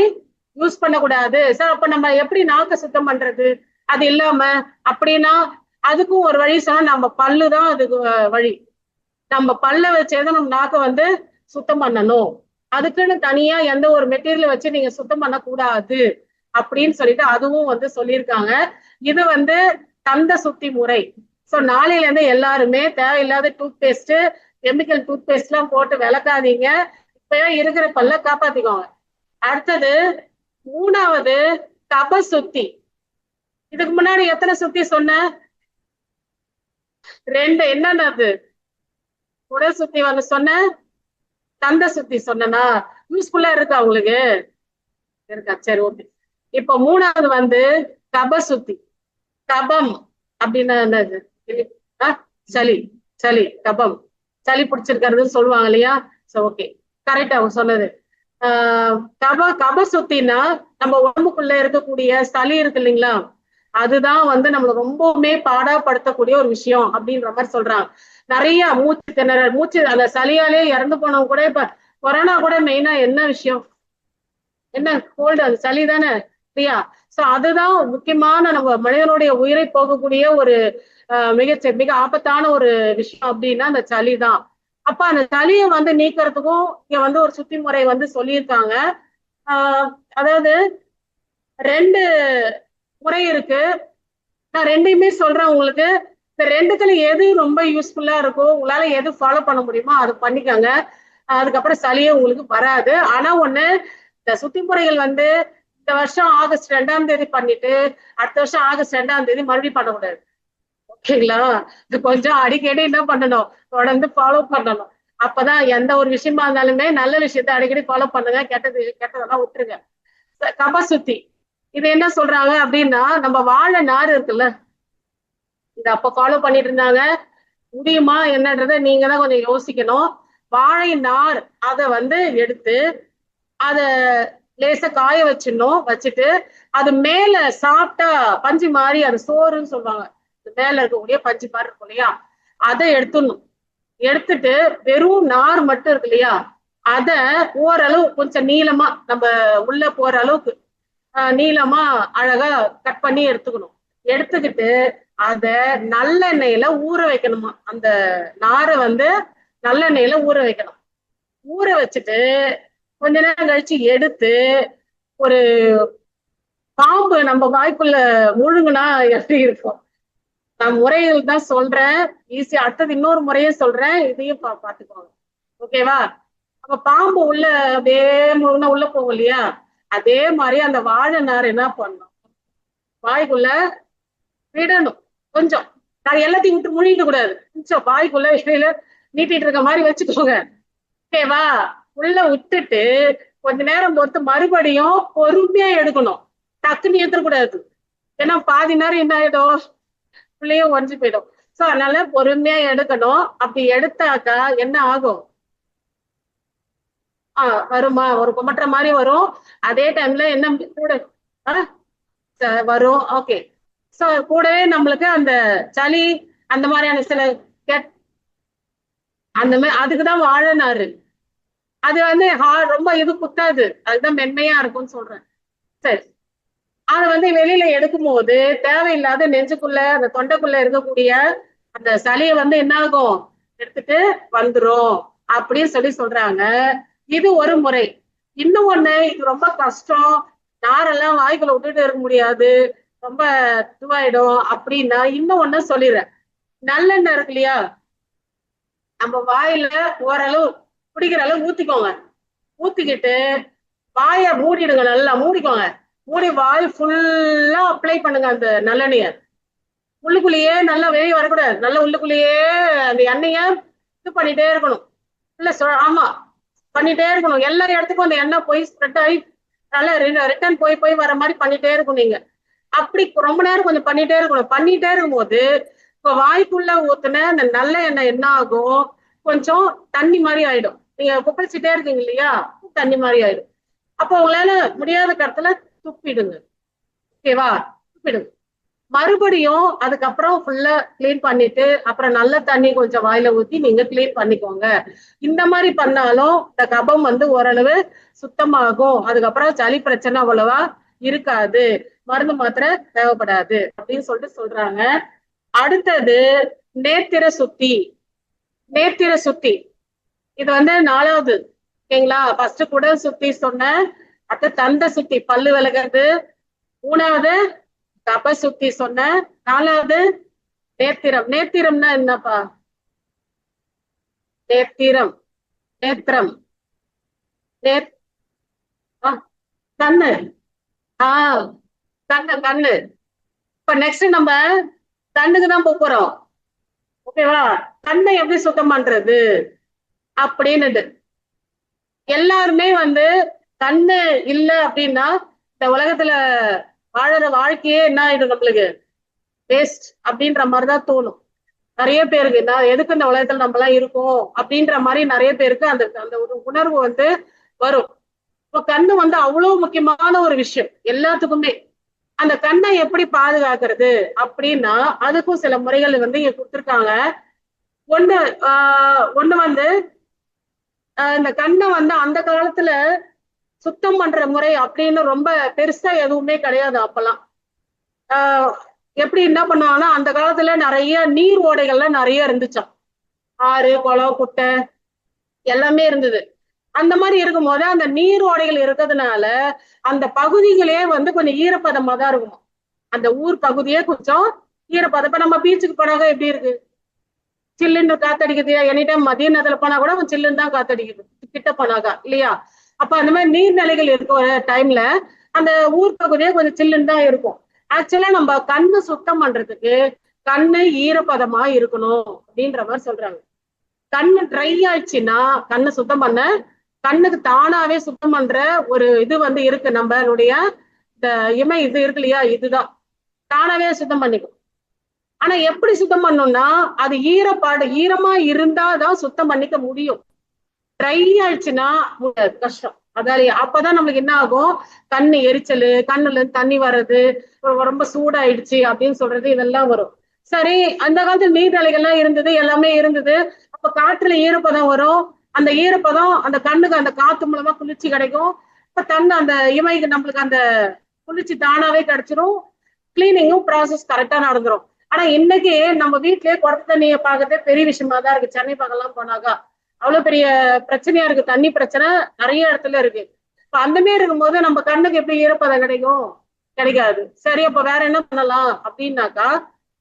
யூஸ் பண்ணக்கூடாது. சார் அப்ப நம்ம எப்படி நாக்க சுத்தம் பண்றது அது இல்லாம அப்படின்னா, அதுக்கும் ஒரு வழி சொன்னா நம்ம பல்லுதான் அதுக்கு வழி. நம்ம பல்ல வச்சேதான் நம்ம நாக்க வந்து சுத்தம் பண்ணணும். அதுக்குன்னு தனியா எந்த ஒரு மெட்டீரியல் வச்சு நீங்க சுத்தம் பண்ணக்கூடாது அப்படின்னு சொல்லிட்டு அதுவும் வந்து சொல்லியிருக்காங்க. இது வந்து தந்த சுத்தி முறை. சோ நாளையில இருந்து எல்லாருமே தேவையில்லாத toothpaste, chemical toothpaste எல்லாம் போட்டு விளக்காதீங்க. இப்பவே இருக்கிற பல்ல காப்பாத்திக்கோங்க. அடுத்தது 3வது கப சுத்தி. இதுக்கு முன்னாடி எத்தனை சுத்தி சொன்ன? 2. என்னன்னது? உடல் சுத்தி வந்து சொன்ன, தந்த சுத்தி சொன்னா யூஸ்ஃபுல்லா இருக்கா உங்களுக்கு? இருக்கா? சரி, ஓகே. இப்ப 3வது வந்து கப சுத்தி. கபம் அப்படின்னா என்னது? சளி. சளி கபம், சளி பிடிச்சிருக்கிறதுன்னு சொல்லுவாங்க இல்லையா? ஓகே, கரெக்டா அவங்க சொன்னது. கப சுத்தினா நம்ம உடம்புக்குள்ள இருக்கக்கூடிய சளி இருக்கு இல்லைங்களா, அதுதான் வந்து நம்மள ரொம்பவுமே பாடாப்படுத்தக்கூடிய ஒரு விஷயம் அப்படின்ற மாதிரி சொல்றாங்க. நிறைய மூச்சு திணறல், மூச்சு அந்த சளியாலே இறந்து போனவங்க கூட இப்ப கொரோனா கூட மெயினா என்ன விஷயம்? என்ன கோல்டு, அது சளி தானே இல்லையா? சோ அதுதான் முக்கியமான நம்ம மனிதனுடைய உயிரை போகக்கூடிய ஒரு மிக ஆபத்தான ஒரு விஷயம் அப்படின்னா அந்த சளி தான். அப்ப அந்த சளியை வந்து நீக்கிறதுக்கும் இங்க வந்து ஒரு சுத்தி முறை வந்து சொல்லியிருக்காங்க. அதாவது 2 முறை இருக்கு. நான் 2யுமே சொல்றேன் உங்களுக்கு. இந்த 2த்துல எது ரொம்ப யூஸ்ஃபுல்லா இருக்கோ, உங்களால எது ஃபாலோ பண்ண முடியுமோ அதை பண்ணிக்கோங்க. அதுக்கப்புறம் சளியே உங்களுக்கு வராது. ஆனா ஒண்ணு, இந்த சுத்தி முறைகள் வந்து இந்த வருஷம் ஆகஸ்ட் 2ஆம் தேதி பண்ணிட்டு அடுத்த வருஷம் ஆகஸ்ட் 2ஆம் தேதி மறுபடியும் பண்ணக்கூடாது. ஓகேங்களா? இது கொஞ்சம் அடிக்கடி என்ன பண்ணணும், தொடர்ந்து ஃபாலோ பண்ணணும். அப்பதான் எந்த ஒரு விஷயமா இருந்தாலுமே நல்ல விஷயத்த அடிக்கடி ஃபாலோ பண்ணுங்க, கெட்டதெல்லாம் விட்டுருங்க. கப சுத்தி இது என்ன சொல்றாங்க அப்படின்னா, நம்ம வாழை நார் இருக்குல்ல, இது அப்ப ஃபாலோ பண்ணிட்டு இருந்தாங்க. முடியுமா என்னன்றதை நீங்க தான் கொஞ்சம் யோசிக்கணும். வாழை நார் அதை வந்து எடுத்து அத லேசா காய வச்சிடணும். வச்சுட்டு அது மேல சாப்பிட்டா பஞ்சு மாதிரி, அது சோறுன்னு சொல்லுவாங்க, மேல இருக்கக்கூடிய பஞ்சு மாதிரி இருக்கும் இல்லையா, அதை எடுத்துடணும். எடுத்துட்டு வெறும் நார் மட்டும் இருக்கு இல்லையா, அத ஓரளவு கொஞ்சம் நீளமா நம்ம உள்ள போற அளவுக்கு நீளமா அழகா கட் பண்ணி எடுத்துக்கணும். எடுத்துக்கிட்டு அத நல்லெண்ணெயில ஊற வைக்கணுமா. அந்த நாரை வந்து நல்லெண்ணெயில ஊற வைக்கணும். ஊற வச்சுட்டு கொஞ்ச நேரம் கழிச்சு எடுத்து ஒரு பாம்பு நம்ம வாய்க்குள்ள முழுங்குனா எப்படி இருக்கும், நான் முறைகள் தான் சொல்றேன், ஈஸியா. அடுத்தது இன்னொரு முறையும் சொல்றேன், இதையும் பாத்துக்கோங்க. ஓகேவா? அப்ப பாம்பு உள்ள அப்படியே முழுங்கினா உள்ள போகும் இல்லையா, அதே மாதிரி அந்த வாழை நார் என்ன பண்ணும், வாய்க்குள்ள விடணும். கொஞ்சம், நான் எல்லாத்தையும் விட்டு முழுங்கிக்க கூடாது, கொஞ்சம் வாய்க்குள்ள இடையில நீட்டிட்டு இருக்க மாதிரி வச்சுக்கோங்க. ஓகேவா? உள்ள விட்டுட்டு கொஞ்ச நேரம் பொறுத்து மறுபடியும் பொறுமையா எடுக்கணும். டக்குன்னு ஏத்தக்கூடாது. ஏன்னா பாதி நேரம் என்ன ஆயிடும், உள்ளேயே உடஞ்சு போயிடும். சோ அதனால பொறுமையா எடுக்கணும். அப்படி எடுத்தாக்கா என்ன ஆகும், வருமா, ஒரு குமட்டுற மாதிரி வரும். அதே டைம்ல என்ன கூட வரும். ஓகே. சோ கூடவே நம்மளுக்கு அந்த சளி அந்த மாதிரியான சில அந்த மாதிரி அதுக்குதான் வாழை நாறு. அது வந்து ரொம்ப இது குத்தாது, அதுதான் மென்மையா இருக்கும்னு சொல்றேன். சரி, அதை வந்து வெளியில எடுக்கும் போது தேவையில்லாத நெஞ்சுக்குள்ள அந்த தொண்டைக்குள்ள இருக்கக்கூடிய அந்த சளியை வந்து என்ன ஆகும், எடுத்துட்டு வந்துரும் அப்படின்னு சொல்லி சொல்றாங்க. இது ஒரு முறை. இன்னும் ஒண்ணு, இது ரொம்ப கஷ்டம், நாரெல்லாம் வாய்க்குள்ள விட்டுட்டு இருக்க முடியாது, ரொம்ப இதுவாயிடும் அப்படின்னா இன்னும் ஒண்ணு சொல்லிடுறேன். நல்லெண்ணெய் இருக்கு இல்லையா, நம்ம வாயில ஓரளவு குடிக்கிற அளவு ஊத்திக்கோங்க. ஊத்திக்கிட்டு வாயை மூடிடுங்க, நல்லா மூடிக்கோங்க. மூடி வாய் ஃபுல்லா அப்ளை பண்ணுங்க அந்த நல்லெண்ணெய. உள்ளுக்குள்ளேயே நல்லா வெளியே வரக்கூடாது, நல்லா உள்ளுக்குள்ளேயே அந்த எண்ணெய இது பண்ணிட்டே இருக்கணும். இல்ல ஆமா, பண்ணிட்டே இருக்கணும். எல்லா இடத்துக்கும் அந்த எண்ணெய் போய் ஸ்ப்ரெட் ஆகி நல்லா ரிட்டர்ன் போய் போய் வர மாதிரி பண்ணிட்டே இருக்கும். நீங்க அப்படி ரொம்ப நேரம் கொஞ்சம் பண்ணிட்டே இருக்கணும். பண்ணிட்டே இருக்கும்போது இப்ப வாய்க்குள்ள ஊத்துன அந்த நல்ல எண்ணெய் என்ன ஆகும், கொஞ்சம் தண்ணி மாதிரி ஆயிடும். நீங்க குப்பளிச்சுட்டே இருக்கீங்க இல்லையா, தண்ணி மாதிரி ஆயிடும். அப்போ உங்களால முடியாத கடத்துல துப்பிடுங்க. ஓகேவா? துப்பிடுங்க. மறுபடியும் அதுக்கப்புறம் ஃபுல்லா கிளீன் பண்ணிட்டு அப்புறம் நல்ல தண்ணி கொஞ்சம் வாயில ஊத்தி நீங்க கிளீன் பண்ணிக்கோங்க. இந்த மாதிரி பண்ணாலும் இந்த கபம் வந்து ஓரளவு சுத்தமாகும். அதுக்கப்புறம் சளி பிரச்சனை அவ்வளவா இருக்காது, மருந்து மாத்திரை தேவைப்படாது அப்படின்னு சொல்லிட்டு சொல்றாங்க. அடுத்தது நேத்திர சுத்தி. நேத்திர சுத்தி இது வந்து 4வது. ஓகேங்களா? ஃபர்ஸ்ட் குடல் சுத்தி சொன்னேன், அடுத்து தந்த சுத்தி பல்லு விலகிறது, 3வது கப சுத்தி சொன்னேன், 4வது நேத்திரம். நேத்திரம்னா என்னப்பா? நேத்திரம், நேத்திரம், கண்ணு. ஆஹ் கண்ணு, கண்ணு. இப்ப நெக்ஸ்ட் நம்ம கண்ணுக்கு தான் போறோம். ஓகேவா? கண்ணை எப்படி சுத்தம் பண்றது அப்படின்னு எல்லாருமே வந்து கண்ணு இல்ல அப்படின்னா இந்த உலகத்துல வாழற வாழ்க்கையே என்ன ஆயிடும் நம்மளுக்கு, வேஸ்ட் அப்படின்ற மாதிரிதான் தோணும் நிறைய பேருக்கு. நான் எதுக்கு இந்த உலகத்துல நம்ம எல்லாம் இருக்கோம் அப்படின்ற மாதிரி நிறைய பேருக்கு அந்த அந்த ஒரு உணர்வு வந்து வரும். இப்போ கண்ணு வந்து அவ்வளவு முக்கியமான ஒரு விஷயம் எல்லாத்துக்குமே. அந்த கண்ணை எப்படி பாதுகாக்கிறது அப்படின்னா அதுக்கும் சில முறைகள் வந்து இங்க கொடுத்துருக்காங்க. ஒண்ணு ஒண்ணு வந்து இந்த கண்ணை வந்து அந்த காலத்துல சுத்தம் பண்ற முறை அப்படின்னு ரொம்ப பெருசா எதுவுமே கிடையாது அப்பெல்லாம். எப்படி என்ன பண்ணுவாங்கன்னா அந்த காலத்துல நிறைய நீர் ஓடைகள்லாம் நிறைய இருந்துச்சாம். ஆறு, குளம், குட்டை எல்லாமே இருந்தது. அந்த மாதிரி இருக்கும் போது அந்த நீர் ஓடைகள் இருக்கிறதுனால அந்த பகுதிகளே வந்து கொஞ்சம் ஈரப்பதமா தான் இருக்கும். அந்த ஊர் பகுதியே கொஞ்சம் ஈரப்பதம். இப்ப நம்ம பீச்சுக்கு போனாக்க எப்படி இருக்கு, சில்லுன்னு காத்தடிக்குது. எனி டைம் மதிய நேரத்துல போனா கூட சில்லுன்னு தான் காத்தடிக்குது கிட்ட போனாக்கா, இல்லையா? அப்ப அந்த மாதிரி நீர்நிலைகள் இருக்கிற டைம்ல அந்த ஊர் பகுதியே கொஞ்சம் சில்லுன்னு தான் இருக்கும். ஆக்சுவலா நம்ம கண்ணு சுத்தம் பண்றதுக்கு கண்ணு ஈரப்பதமா இருக்கணும் அப்படின்ற மாதிரி சொல்றாங்க. கண்ணு ட்ரை ஆயிடுச்சுன்னா கண்ணு சுத்தம் பண்ண, கண்ணுக்கு தானாவே சுத்தம் பண்ற ஒரு இது வந்து இருக்கு நம்மளுடைய இந்த இமை இது இருக்கு இல்லையா, இதுதான் தானாவே சுத்தம் பண்ணிக்கும். ஆனா எப்படி சுத்தம் பண்ணணும்னா அது ஈரமா இருந்தாதான் சுத்தம் பண்ணிக்க முடியும். ட்ரை ஆயிடுச்சுன்னா கஷ்டம். அதாவது அப்பதான் நம்மளுக்கு என்ன ஆகும், கண்ணு எரிச்சல், கண்ணுல இருந்து தண்ணி வர்றது, ரொம்ப சூடாயிடுச்சு அப்படின்னு சொல்றது இதெல்லாம் வரும். சரி, அந்த காலத்துல நீர்நிலைகள்லாம் இருந்தது, எல்லாமே இருந்தது. அப்ப காற்றுல ஈரப்பதம் வரும். அந்த ஈரப்பதம் அந்த கண்ணுக்கு அந்த காத்து மூலமா குளிர்ச்சி கிடைக்கும். இப்ப தண்ணி அந்த இமைக்கு நம்மளுக்கு அந்த குளிர்ச்சி தானாவே கிடைச்சிரும். கிளீனிங்கும் ப்ராசஸ் கரெக்டா நடந்துரும். ஆனா இன்னைக்கு நம்ம வீட்லயே குடத்து தண்ணியை பார்க்கறதே பெரிய விஷயமா தான் இருக்கு. சென்னை பக்கம்லாம் போனாக்கா அவ்வளவு பெரிய பிரச்சனையா இருக்கு. தண்ணி பிரச்சனை நிறைய இடத்துல இருக்கு. இப்ப அந்த மாதிரி இருக்கும்போது நம்ம கண்ணுக்கு எப்படி ஈரப்பதம் கிடைக்கும்? கிடைக்காது. சரி, அப்ப வேற என்ன பண்ணலாம் அப்படின்னாக்கா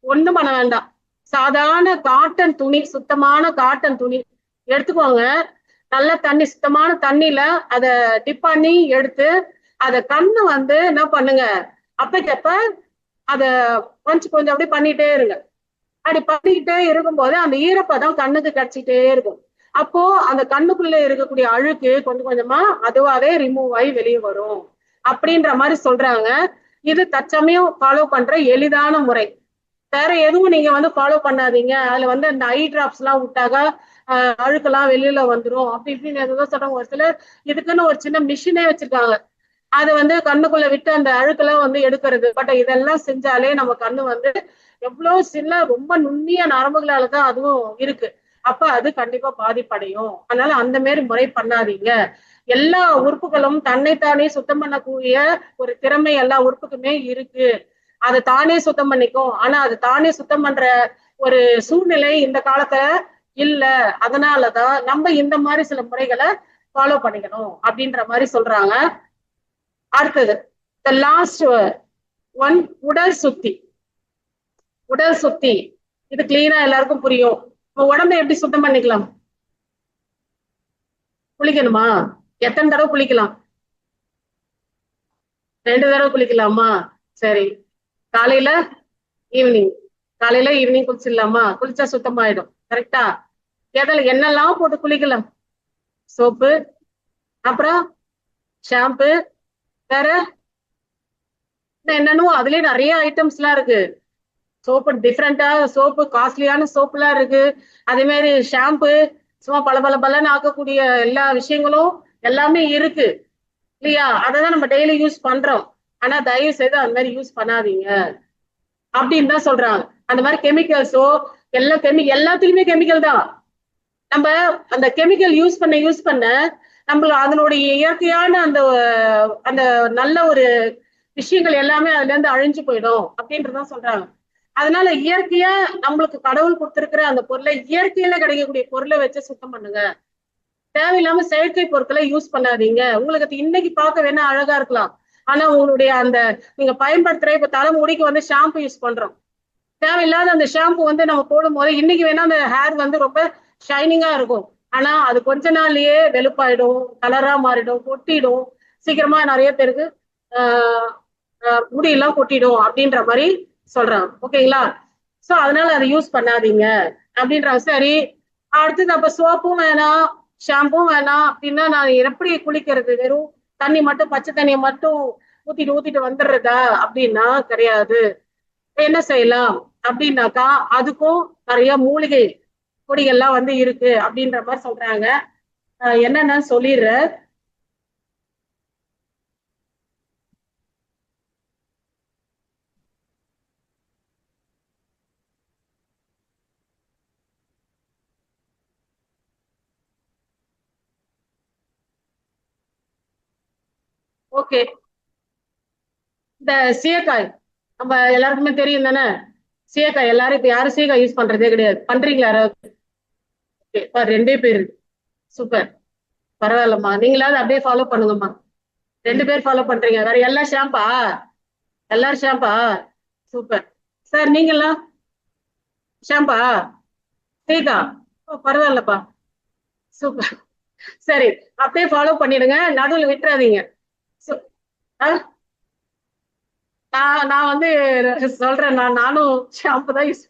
ஒண்ணும் பண்ண வேண்டாம். சாதாரண காட்டன் துணி, சுத்தமான காட்டன் துணி எடுத்துக்கோங்க. நல்ல தண்ணி, சுத்தமான தண்ணியில அதை டிப் பண்ணி எடுத்து அத கண்ணு வந்து என்ன பண்ணுங்க, அப்பக்கப்ப அத கொஞ்சம் கொஞ்சம் அப்படி பண்ணிட்டே இருங்க. அப்படி பண்ணிக்கிட்டே இருக்கும்போது அந்த ஈரப்பதம் கண்ணுக்கு கிடைச்சிட்டே இருக்கும். அப்போ அந்த கண்ணுக்குள்ள இருக்கக்கூடிய அழுக்கு கொஞ்சம் கொஞ்சமா அதுவாவே ரிமூவ் ஆகி வெளியே வரும் அப்படின்ற மாதிரி சொல்றாங்க. இது தற்சமயம் ஃபாலோ பண்ற எளிதான முறை. வேற எதுவும் நீங்க வந்து ஃபாலோ பண்ணாதீங்க. அதுல வந்து அந்த ஐ டிராப்ஸ் எல்லாம் விட்டாக அழுக்கெல்லாம் வெளியில வந்துடும் அப்படி இப்படின்னு எதுவும் சொல்றாங்க. ஒரு சிலர் இதுக்குன்னு ஒரு சின்ன மிஷினே வச்சிருக்காங்க. அது வந்து கண்ணுக்குள்ள விட்டு அந்த அழுக்கெல்லாம் வந்து எடுக்கிறது. பட் இதெல்லாம் செஞ்சாலே நம்ம கண்ணு வந்து எவ்வளவு சின்ன ரொம்ப நுண்ணிய நரம்புகளாலதான் அதுவும் இருக்கு. அப்ப அது கண்டிப்பா பாதிப்படையும். அதனால அந்த மாதிரி முறை பண்ணாதீங்க. எல்லா உறுப்புகளும் தன்னைத்தானே சுத்தம் பண்ணக்கூடிய ஒரு திறமை எல்லா உறுப்புக்குமே இருக்கு. அதை தானே சுத்தம் பண்ணிக்கும். ஆனா அது தானே சுத்தம் பண்ற ஒரு சூழ்நிலை இந்த காலத்துல இல்ல. அதனாலதான் நம்ம இந்த மாதிரி சில முறைகளை ஃபாலோ பண்ணிக்கணும் அப்படின்ற மாதிரி சொல்றாங்க. அடுத்தது the last one, உடல் சுத்தி. உடல் சுத்தி இது கிளீனா எல்லாருக்கும் புரியும். உடம்பை எப்படி சுத்தம் பண்ணிக்கலாம்? குளிக்கணுமா? எத்தனை தடவை குளிக்கலாம்? 2 தடவை குளிக்கலாமா? சரி, காலையில ஈவினிங். காலையில ஈவினிங் குளிச்சிடலாமா? குளிச்சா சுத்தமாயிடும். கரெக்டா? எதில் என்னெல்லாம் போட்டு குளிக்கலாம்? சோப்பு, அப்புறம் ஷாம்பு, வேற என்னன்னு அதுலயே நிறைய ஐட்டம்ஸ் எல்லாம் இருக்கு. சோப்பு டிஃப்ரெண்டா, சோப்பு காஸ்ட்லியான சோப்பு எல்லாம் இருக்கு. அதே மாதிரி ஷாம்பு சும்மா பலன்னு ஆக்கக்கூடிய எல்லா விஷயங்களும் எல்லாமே இருக்கு, இல்லையா? அதான் நம்ம டெய்லி யூஸ் பண்றோம். ஆனா தயவு செய்து அந்த மாதிரி யூஸ் பண்ணாதீங்க அப்படின்னு தான் சொல்றாங்க. அந்த மாதிரி கெமிக்கல்ஸோ எல்லாத்துலயுமே கெமிக்கல் தான். நம்ம அந்த கெமிக்கல் யூஸ் பண்ண நம்மள அதனுடைய இயற்கையான அந்த அந்த நல்ல ஒரு விஷயங்கள் எல்லாமே அதுல இருந்து அழிஞ்சு போயிடும் அப்படின்றதான் சொல்றாங்க. அதனால இயற்கையா நம்மளுக்கு கடவுள் கொடுத்திருக்கிற அந்த பொருளை இயற்கையில கிடைக்கக்கூடிய பொருளை வச்சு சுத்தம் பண்ணுங்க. தேவையில்லாம செயற்கை பொருட்களை யூஸ் பண்ணாதீங்க. உங்களுக்கு இன்னைக்கு பார்க்க வேணா அழகா இருக்கலாம், ஆனா உங்களுடைய அந்த நீங்க பயன்படுத்துற இப்ப தலைமுடிக்கு வந்து ஷாம்பு யூஸ் பண்றோம். தேவையில்லாத அந்த ஷாம்பு வந்து நம்ம போடும் போது இன்னைக்கு வேணா அந்த ஹேர் வந்து ரொம்ப ஷைனிங்கா இருக்கும், ஆனா அது கொஞ்ச நாள்லயே வெளுப்பாயிடும், கலரா மாறிடும், கொட்டிடும். சீக்கிரமா நிறைய பேருக்கு ஆஹ் முடியெல்லாம் கொட்டிடும் அப்படின்ற மாதிரி சொல்றாங்க. ஓகேங்களா? சோ அதனால அதை யூஸ் பண்ணாதீங்க அப்படின்றாங்க. சரி, அடுத்தது அப்ப சோப்பும் வேணாம் ஷாம்பும் வேணாம் அப்படின்னா நான் எப்படி குளிக்கிறது? வெறும் தண்ணி மட்டும் பச்சை தண்ணியை மட்டும் ஊத்திட்டு ஊத்திட்டு வந்துடுறதா அப்படின்னா கிடையாது. என்ன செய்யலாம் அப்படின்னாக்கா அதுக்கும் நிறைய மூலிகை பொடிகள்லாம் வந்து இருக்கு அப்படின்ற மாதிரி சொல்றாங்க. என்னன்னு சொல்லிடுறேன். ஓகே, இந்த சீயக்காய் நம்ம எல்லாருக்குமே தெரியும் தானே? சீயக்காய் எல்லாரும் இப்ப யாரும் சீயக்காய் யூஸ் பண்றதே கிடையாது. பண்றீங்களா யாராவது? ரெண்டே பேரு. சூப்பர், பரவாயில்லம்மா. நீங்களாவது அப்படியே ஃபாலோ பண்ணுங்கம்மா. 2 பேர் ஃபாலோ பண்றீங்க. வேற எல்லா ஷாம்பா? எல்லாரும் ஷாம்பா? சூப்பர். சார் நீங்களாம் ஷாம்பா? சீகா? ஓ பரவாயில்லப்பா, சூப்பர். சரி, அப்படியே ஃபாலோ பண்ணிடுங்க, நடுவில் விட்டுறாதீங்க. நான் வந்து சொல்றேன், நானும் ஷாம்பு தான் யூஸ்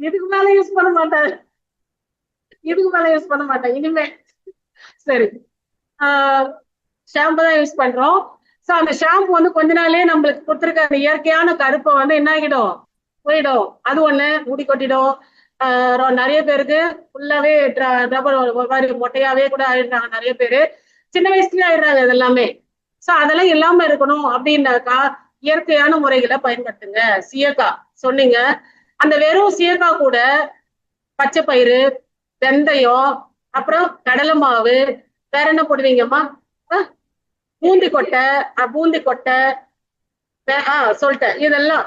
இதுக்கு மேல யூஸ் பண்ண மாட்டேன். இதுக்கு மேல யூஸ் பண்ண மாட்டேன் இனிமே. சரி, ஷாம்பு தான் யூஸ் பண்றோம். சோ அந்த ஷாம்பு வந்து கொஞ்ச நாளே நம்மளுக்கு கொடுத்துருக்க அந்த இயற்கையான கருப்பை வந்து என்ன ஆகிடும்? போயிடும். அது ஒண்ணு, முடி கொட்டிடும். நிறைய பேருக்கு ஃபுல்லாவே மாதிரி மொட்டையாவே கூட ஆயிடுறாங்க நிறைய பேரு. சின்ன வயசுலயே ஆயிடுறாங்க இது எல்லாமே. சோ அதெல்லாம் இல்லாம இருக்கணும் அப்படின்னாக்கா இயற்கையான முறைகளை பயன்படுத்துங்க. சீயக்கா சொன்னீங்க, அந்த வெறும் சீயக்கா கூட பச்சை பயிறு, வெந்தயம், அப்புறம் கடலை மாவு, வேற என்ன போடுவீங்கம்மா? பூந்தி கொட்டை. பூந்தி கொட்டை சொல்லிட்டேன். இதெல்லாம்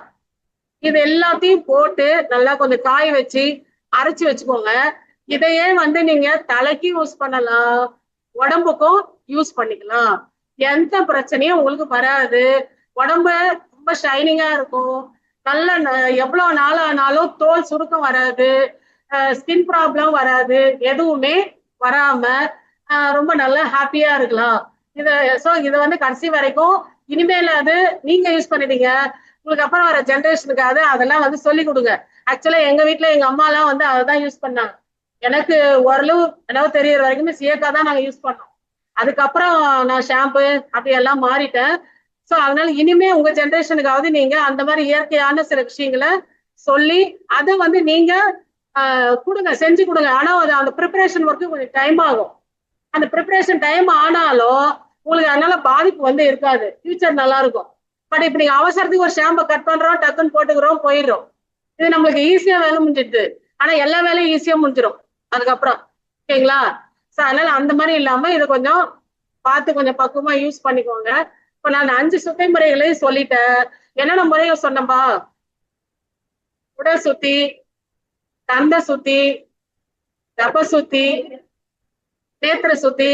இது எல்லாத்தையும் போட்டு நல்லா கொஞ்சம் காய வச்சு அரைச்சு வச்சுக்கோங்க. இதையே வந்து நீங்க தலைக்கு யூஸ் பண்ணலாம், உடம்புக்கும் யூஸ் பண்ணிக்கலாம். எந்த பிரச்சனையும் உங்களுக்கு வராது. உடம்பு ரொம்ப ஷைனிங்கா இருக்கும். நல்ல எவ்வளவு நாள் ஆனாலும் தோல் சுருக்கம் வராது, ஸ்கின் ப்ராப்ளம் வராது, எதுவுமே வராம ரொம்ப நல்லா ஹாப்பியா இருக்கலாம். இதை வந்து கடைசி வரைக்கும் இனிமேல் அது நீங்க யூஸ் பண்ணிட்டீங்க, உங்களுக்கு அப்புறம் வர ஜென்ரேஷனுக்காக அதெல்லாம் வந்து சொல்லி கொடுங்க. ஆக்சுவலா எங்க வீட்டுல எங்க அம்மா எல்லாம் வந்து அதான் யூஸ் பண்ணாங்க. எனக்கு ஓரளவு அளவு தெரியற வரைக்குமே சீயக்கா தான் நாங்க யூஸ் பண்ணோம். அதுக்கப்புறம் நான் ஷாம்பு அப்படி எல்லாம் மாறிட்டேன். சோ அதனால இனிமே உங்க ஜென்ரேஷனுக்காவது நீங்க அந்த மாதிரி இயற்கையான சில விஷயங்களை சொல்லி அதை வந்து நீங்க கொடுங்க, செஞ்சு கொடுங்க. ஆனா அந்த ப்ரிப்பரேஷன் ஒர்க்கு கொஞ்சம் டைம் ஆகும். அந்த ப்ரிப்பரேஷன் டைம் ஆனாலும் உங்களுக்கு அதனால பாதிப்பு வந்து இருக்காது, ஃபியூச்சர் நல்லா இருக்கும். பட் இப்ப நீங்க அவசரத்துக்கு ஒரு ஷாம்பை கட் பண்றோம், டக்குன்னு போட்டுக்கிறோம், போயிடுறோம். இது நம்மளுக்கு ஈஸியா வேலை முடிஞ்சிடுது, ஆனா எல்லா வேலையும் ஈஸியா முடிஞ்சிடும் அதுக்கப்புறம். ஓகேங்களா? சோ அதனால அந்த மாதிரி இல்லாம இதை கொஞ்சம் பார்த்து கொஞ்சம் பக்குவமா யூஸ் பண்ணிக்கோங்க. இப்ப நான் 5 சுத்தி முறைகளையும் சொல்லிட்டேன். என்னென்ன முறையை சொன்னப்பா? உடல் சுத்தி, கந்த சுத்தி, கப சுத்தி, நேத்திர சுத்தி,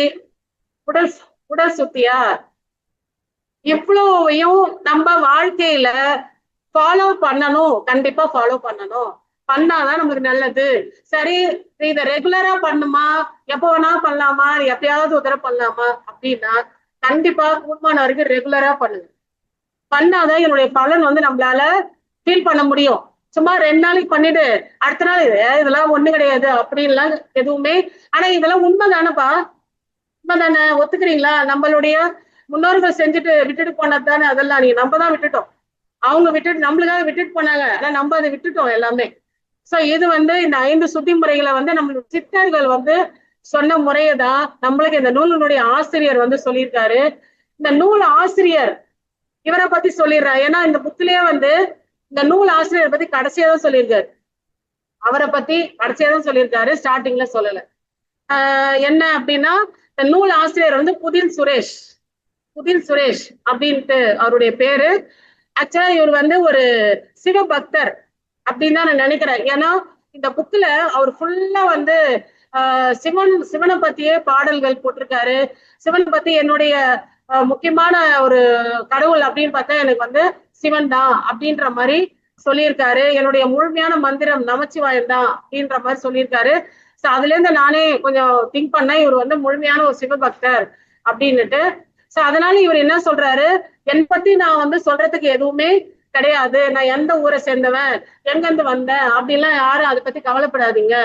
உடல் உடல் சுத்தியா? இவ்வளவையும் நம்ம வாழ்க்கையில ஃபாலோ பண்ணணும், கண்டிப்பா ஃபாலோ பண்ணணும். பண்ணாதான் நம்மளுக்கு நல்லது. சரி, இதை ரெகுலரா பண்ணுமா, எப்போ வேணா பண்ணலாமா, எப்பயாவது ஒரு தடவை பண்ணலாமா அப்படின்னா கண்டிப்பா கூடுமான வரைக்கும் ரெகுலரா பண்ணுங்க. பண்ணாதான் என்னுடைய பலன் வந்து நம்மளால ஃபீல் பண்ண முடியும். சும்மா 2 நாளைக்கு பண்ணிட்டு அடுத்த நாள் இதெல்லாம் ஒண்ணு கிடையாது அப்படின்லாம் எதுவுமே. ஆனா இதெல்லாம் உண்மைதானப்பா? உண்மைதானே? ஒத்துக்கிறீங்களா? நம்மளுடைய முன்னோர்கள் செஞ்சுட்டு விட்டுட்டு போனது தானே அதெல்லாம். நீங்க நம்ம தான் விட்டுட்டோம், அவங்க விட்டுட்டு நம்மளுக்காக விட்டுட்டு போனாங்க, ஆனா நம்ம அதை விட்டுட்டோம் எல்லாமே. சோ இது வந்து இந்த 5 சுத்தி முறைகளை வந்து நம்மளுடைய சித்தர்கள் வந்து சொன்ன முறையை தான் நம்மளுக்கு இந்த நூலினுடைய ஆசிரியர் வந்து சொல்லியிருக்காரு. இந்த நூல் ஆசிரியர் இவரை பத்தி சொல்லிடுறாரு. ஏன்னா இந்த புத்திலேயே வந்து இந்த நூல் ஆசிரியரை பத்தி கடைசியா தான் சொல்லியிருக்காரு. அவரை பத்தி கடைசியா தான் சொல்லியிருக்காரு, ஸ்டார்டிங்ல சொல்லல. என்ன அப்படின்னா இந்த நூல் ஆசிரியர் வந்து புதின் சுரேஷ். புதின் சுரேஷ் அப்படின்ட்டு அவருடைய பேரு. ஆக்சுவலா இவர் வந்து ஒரு சிவபக்தர் அப்படின்னு தான் நான் நினைக்கிறேன். ஏன்னா இந்த புக்ல அவர் ஃபுல்லா வந்து சிவனை பத்தியே பாடல்கள் போட்டிருக்காரு. சிவனை பத்தி என்னுடைய முக்கியமான ஒரு கடவுள் அப்படின்னு பார்த்தா எனக்கு வந்து சிவன் தான் அப்படின்ற மாதிரி சொல்லியிருக்காரு. என்னுடைய முழுமையான மந்திரம் நமச்சிவாயம் தான் அப்படின்ற மாதிரி சொல்லியிருக்காரு. ஸோ அதுல இருந்து நானே கொஞ்சம் திங்க் பண்ணேன், இவர் வந்து முழுமையான ஒரு சிவபக்தர் அப்படின்னுட்டு. ஸோ அதனால இவர் என்ன சொல்றாரு, என்னை பத்தி நான் வந்து சொல்றதுக்கு எதுவுமே கிடையாது, நான் எந்த ஊரை சேர்ந்தவன், எங்கிருந்து வந்தேன் அப்படின்லாம் யாரும் அதை பத்தி கவலைப்படாதீங்க,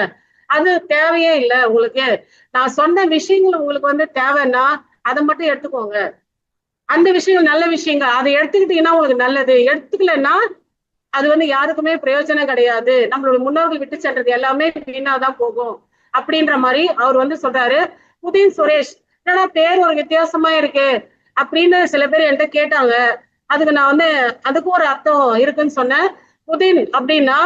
அது தேவையே இல்லை உங்களுக்கு. நான் சொன்ன விஷயங்கள் உங்களுக்கு வந்து தேவைன்னா அதை மட்டும் எடுத்துக்கோங்க. அந்த விஷயம் நல்ல விஷயங்கள் அதை எடுத்துக்கிட்டீங்கன்னா உங்களுக்கு நல்லது, எடுத்துக்கலன்னா அது வந்து யாருக்குமே பிரயோஜனம் கிடையாது, நம்மளோட முன்னோர்கள் விட்டு சென்றது எல்லாமே வீணாதான் போகும் அப்படின்ற மாதிரி அவர் வந்து சொல்றாரு. புதின் சுரேஷ், என்னடா பேர் ஒரு வித்தியாசமா இருக்கு அப்படின்னு சில பேர் என்கிட்ட கேட்டாங்க. அதுக்கு நான் வந்து அதுக்கும் ஒரு அர்த்தம் இருக்குன்னு சொன்னேன். புதின் அப்படின்னா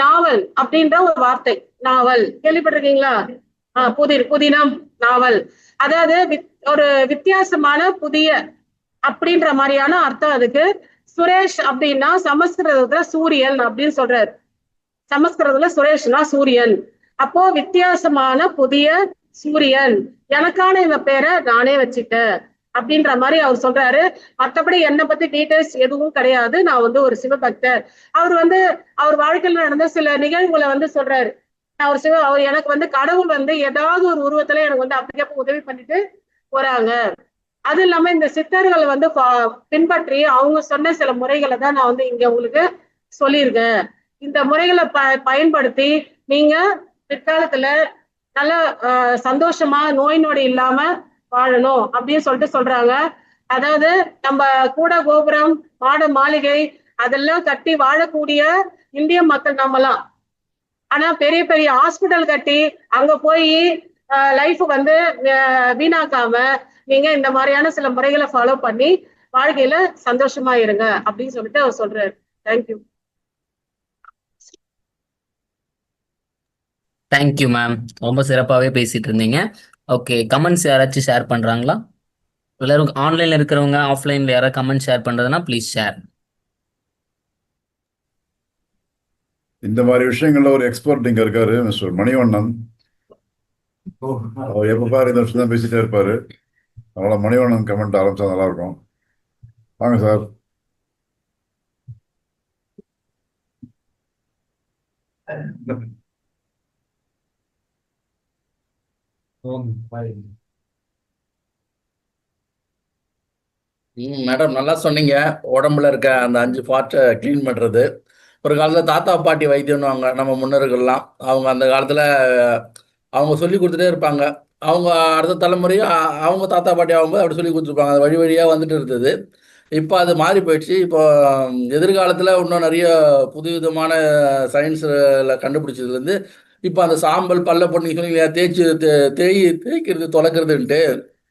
நாவல் அப்படின்ற ஒரு வார்த்தை. நாவல் கேள்விப்பட்டிருக்கீங்களா? புதிர், புதினம், நாவல். அதாவது ஒரு வித்தியாசமான புதிய அப்படின்ற மாதிரியான அர்த்தம் அதுக்கு. சுரேஷ் அப்படின்னா சமஸ்கிருதத்துல சூரியன் அப்படின்னு சொல்றாரு. சமஸ்கிருதத்துல சுரேஷ்னா சூரியன். அப்போ வித்தியாசமான புதிய சூரியன், எனக்கான இந்த பேரை நானே வச்சுட்டேன் அப்படின்ற மாதிரி அவர் சொல்றாரு. மற்றபடி என்னை பத்தி டீட்டெயில்ஸ் எதுவும் கிடையாது, நான் வந்து ஒரு சிவபக்தர். அவர் வந்து அவர் வாழ்க்கையில் நடந்த சில நிகழ்வுகளை வந்து சொல்றாரு. அவர் எனக்கு வந்து கடவுள் வந்து ஏதாவது ஒரு உருவத்துல எனக்கு வந்து அப்படி உதவி பண்ணிட்டு போறாங்க. அது இல்லாம இந்த சித்தர்கள் வந்து பின்பற்றி அவங்க சொன்ன சில முறைகளை தான் நான் வந்து இங்க உங்களுக்கு சொல்லியிருக்கேன். இந்த முறைகளை பயன்படுத்தி நீங்க பிற்காலத்துல நல்ல சந்தோஷமா நோய் நொடி இல்லாம வாழணும் அப்படின்னு சொல்லிட்டு சொல்றாங்க. அதாவது நம்ம கூட கோபுரம், மாட மாளிகை அதெல்லாம் கட்டி வாழக்கூடிய இந்திய மக்கள் நம்மலாம். ஆனா பெரிய பெரிய ஹாஸ்பிட்டல் கட்டி அங்க போய் லைஃப் வந்து வீணாக்காம நீங்க இந்த மாதிரியான சில முறைகளை ஃபாலோ பண்ணி வாழ்க்கையில சந்தோஷமா இருங்க அப்படின்னு சொல்லிட்டு அவர் சொல்றாரு. தேங்க்யூ. தேங்க்யூ மேம், ரொம்ப சிறப்பாகவே பேசிட்டு இருந்தீங்க. ஓகே, கமெண்ட்ஸ் யாராச்சும் ஷேர் பண்றாங்களா? எல்லாரும் ஆன்லைன்ல இருக்கிறவங்க ஆஃப்லைன்ல யாராவது கமெண்ட் ஷேர் பண்றதுன்னா ப்ளீஸ் ஷேர். இந்த மாதிரி விஷயங்கள்ல ஒரு எக்ஸ்பர்ட் இங்க இருக்காரு, மிஸ்டர் மணிவண்ணன். அவர் எப்ப பாரு இந்த விஷயம் தான் பேசிட்டே இருப்பாரு. அதனால மணிவண்ணன் கமெண்ட் ஆரம்பிச்சா நல்லா இருக்கும். வாங்க சார். மேடம், நல்லா சொன்னீங்க. உடம்புல இருக்க அந்த 5 பார்ட்டை கிளீன் பண்ணுறது. ஒரு காலத்தில் தாத்தா பாட்டி வைத்தியம்னுவாங்க நம்ம முன்னோர்கள்லாம். அவங்க அந்த காலத்தில் அவங்க சொல்லி கொடுத்துட்டே இருப்பாங்க. அவங்க அடுத்த தலைமுறையும் அவங்க தாத்தா பாட்டி ஆகும்போது அப்படி சொல்லி கொடுத்துருப்பாங்க. அது வழி வழியாக வந்துட்டு இருந்தது. இப்போ அது மாறி போயிடுச்சு. இப்போ எதிர்காலத்தில் இன்னும் நிறைய புதுவிதமான சயின்ஸில் கண்டுபிடிச்சதுலேருந்து இப்போ அந்த சாம்பல் பல்ல பொண்ணு சொன்னீங்க தேய்ச்சி தேய்க்கிறது தொலைக்கிறதுன்ட்டு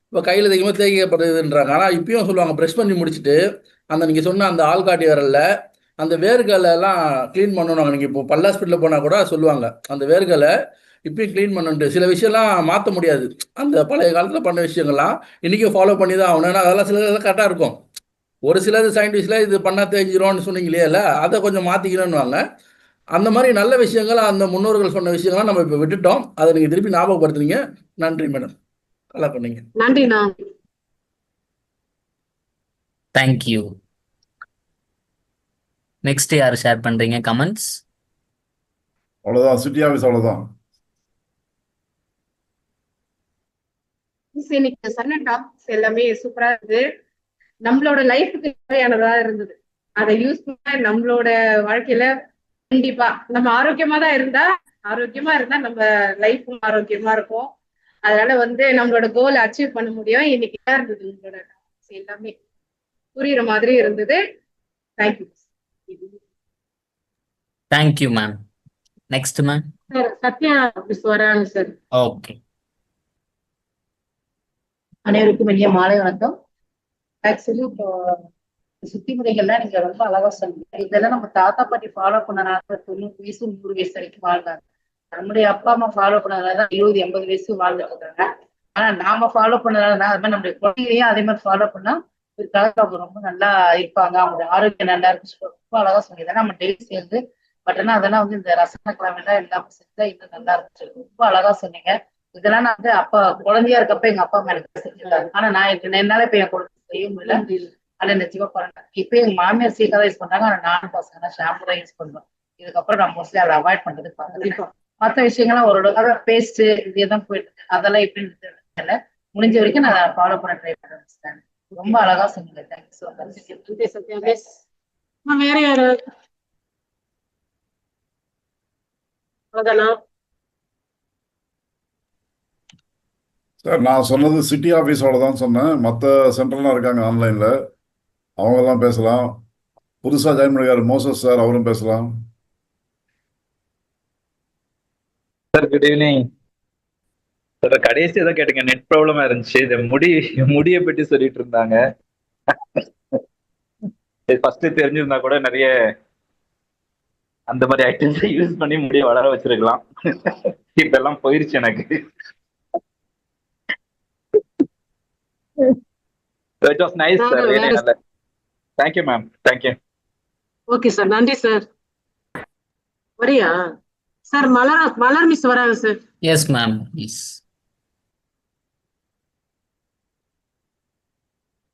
இப்போ கையில் அதிகமாக தேய்க்கப்படுதுன்றாங்க. ஆனால் இப்பயும் சொல்லுவாங்க, ப்ரெஷ் பண்ணி முடிச்சுட்டு அந்த நீங்கள் சொன்ன அந்த ஆள்காட்டி விரலில் அந்த வேர்களெல்லாம் க்ளீன் பண்ணணும். நீங்கள் இப்போ பல் ஹாஸ்பிட்டலில் போனால் கூட சொல்லுவாங்க அந்த வேர்களை இப்பயும் க்ளீன் பண்ணணுன்ட்டு. சில விஷயம்லாம் மாற்ற முடியாது. அந்த பழைய காலத்தில் பண்ண விஷயங்கள்லாம் இன்றைக்கும் ஃபாலோ பண்ணி தான் ஆகணும். ஏன்னா அதெல்லாம் சில கரெக்டாக இருக்கும். ஒரு சிலது சயின்டிஸ்டில் இது பண்ணால் தேஞ்சிரும்னு சொன்னீங்களே, இல்லை அதை கொஞ்சம் மாற்றிக்கணும்னுவாங்க. அந்த மாதிரி நல்ல விஷயங்கள் அந்த முன்னோர்கள் சொன்ன விஷயங்கள்லாம் நம்ம இப்போ விட்டுட்டோம். அதை நீங்கள் திருப்பி ஞாபகப்படுத்துனீங்க. நன்றி மேடம், நல்லா பண்ணீங்க. நன்றிண்ணா. தேங்க்யூ. நெக்ஸ்ட் யார் ஷேர் பண்றீங்க கமெண்ட்ஸ்? அவ்வளவுதான், சிட்டி ஆஃபீஸ் அவ்வளவுதான். இன்னைக்கு சொன்ன டாபிக்ஸ் எல்லாமே சூப்பரா இருக்கு. நம்மளோட லைஃபுக்கு தேவையானதா இருந்தது. அதை யூஸ் பண்ண நம்மளோட வாழ்க்கையில கண்டிப்பா நம்ம ஆரோக்கியமா இருந்தா நம்ம லைஃபும் ஆரோக்கியமா இருக்கும். அதனால வந்து நம்மளோட கோல் அச்சீவ் பண்ண முடியும். இன்னைக்கு இருந்தது உங்களோட டாபிக்ஸ் எல்லாமே புரியுற மாதிரி இருந்தது. Thank you. Thank you ma'am. Next ma'am. Sir Sathya வராங்க சார். ஓகே. அனைவருக்கும் இனிய மாலை வணக்கம். ஆக்சுவலி இப்போ சுத்தி முறைகள்லாம் நீங்க ரொம்ப அழகா சொன்னீங்க. இதெல்லாம் நம்ம தாத்தா பாட்டி ஃபாலோ பண்ணனால 90 வயசு 100 வயசு வரைக்கும் வாழ்ந்தாங்க. நம்முடைய அப்பா அம்மா ஃபாலோ பண்ணதாலதான் 70 80 வயசு வாழ்ந்துட்டு இருக்காங்க. ஆனா நாம ஃபாலோ பண்ணதாலதான் அது மாதிரி நம்மளுடைய குழந்தைகளையும் அதே மாதிரி ஃபாலோ பண்ணா பிற்காலத்துல அவங்க ரொம்ப நல்லா இருப்பாங்க, அவங்க ஆரோக்கியம் நல்லா இருக்கு ரொம்ப அழகா சொன்னீங்க. நம்ம டெய்லி சேர்ந்து பட் ஆனா அதெல்லாம் வந்து இந்த ரசன கிழமைலாம் எல்லாம் செஞ்சா இன்னும் நல்லா இருந்துச்சு. ரொம்ப அழகா சொன்னீங்க. இதெல்லாம் நான் வந்து அப்பா குழந்தையா இருக்கப்ப எங்க அப்பா அம்மா எனக்கு செஞ்சிருக்காங்க. ஆனா நான் என்னால இப்ப என் குழந்தை செய்ய முடியல. ஆனா நிச்சயமா பாருங்க இப்ப எங்க மாமியார் சீக்கிரம் யூஸ் பண்றாங்க. ஆனா நானும் பசங்க ஷாம்பு தான் யூஸ் பண்ணுவேன். இதுக்கப்புறம் நான் மோஸ்ட்லி அதை அவாய்ட் பண்றது பாக்குறேன். மற்ற விஷயங்கள்லாம் ஓரளவு அதான் பேஸ்ட் இதேதான் போயிட்டு இருக்கு. அதெல்லாம் எப்படின்னு தெரியல. முடிஞ்ச வரைக்கும் நான் ஃபாலோ பண்ண ட்ரை பண்றேன். ரொம்ப அழகா சொன்னீங்க. Thank you so much. வேற யாரு? அவ்வளவுதானா? சார் நான் சொன்னது சிட்டி ஆஃபீஸோட தான் சொன்னேன். மற்ற சென்டர்லாம் இருக்காங்க ஆன்லைனில், அவங்கெல்லாம் பேசலாம். புதுசாக ஜாயின் பண்ணிருக்காரு மோசஸ் சார், அவரும் பேசலாம். Sir good evening sir. கடைசி ஏதோ கேட்டுங்க, நெட் ப்ராப்ளமா இருந்துச்சு. இந்த முடியை பற்றி சொல்லிட்டு இருந்தாங்க. ஃபர்ஸ்ட் தெரிஞ்சிருந்தா கூட நிறைய அந்த மாதிரி ஐட்டம்ஸ் யூஸ் பண்ணி முடிய வளர வச்சிருக்கலாம். இப்ப எல்லாம் போயிருச்சு எனக்கு. It was nice sir, really நல்ல. Thank you ma'am, thank you. Okay sir, நன்றி சார். வரியா சார்? மலர் மிஸ் வராங்க சார். Yes ma'am, please.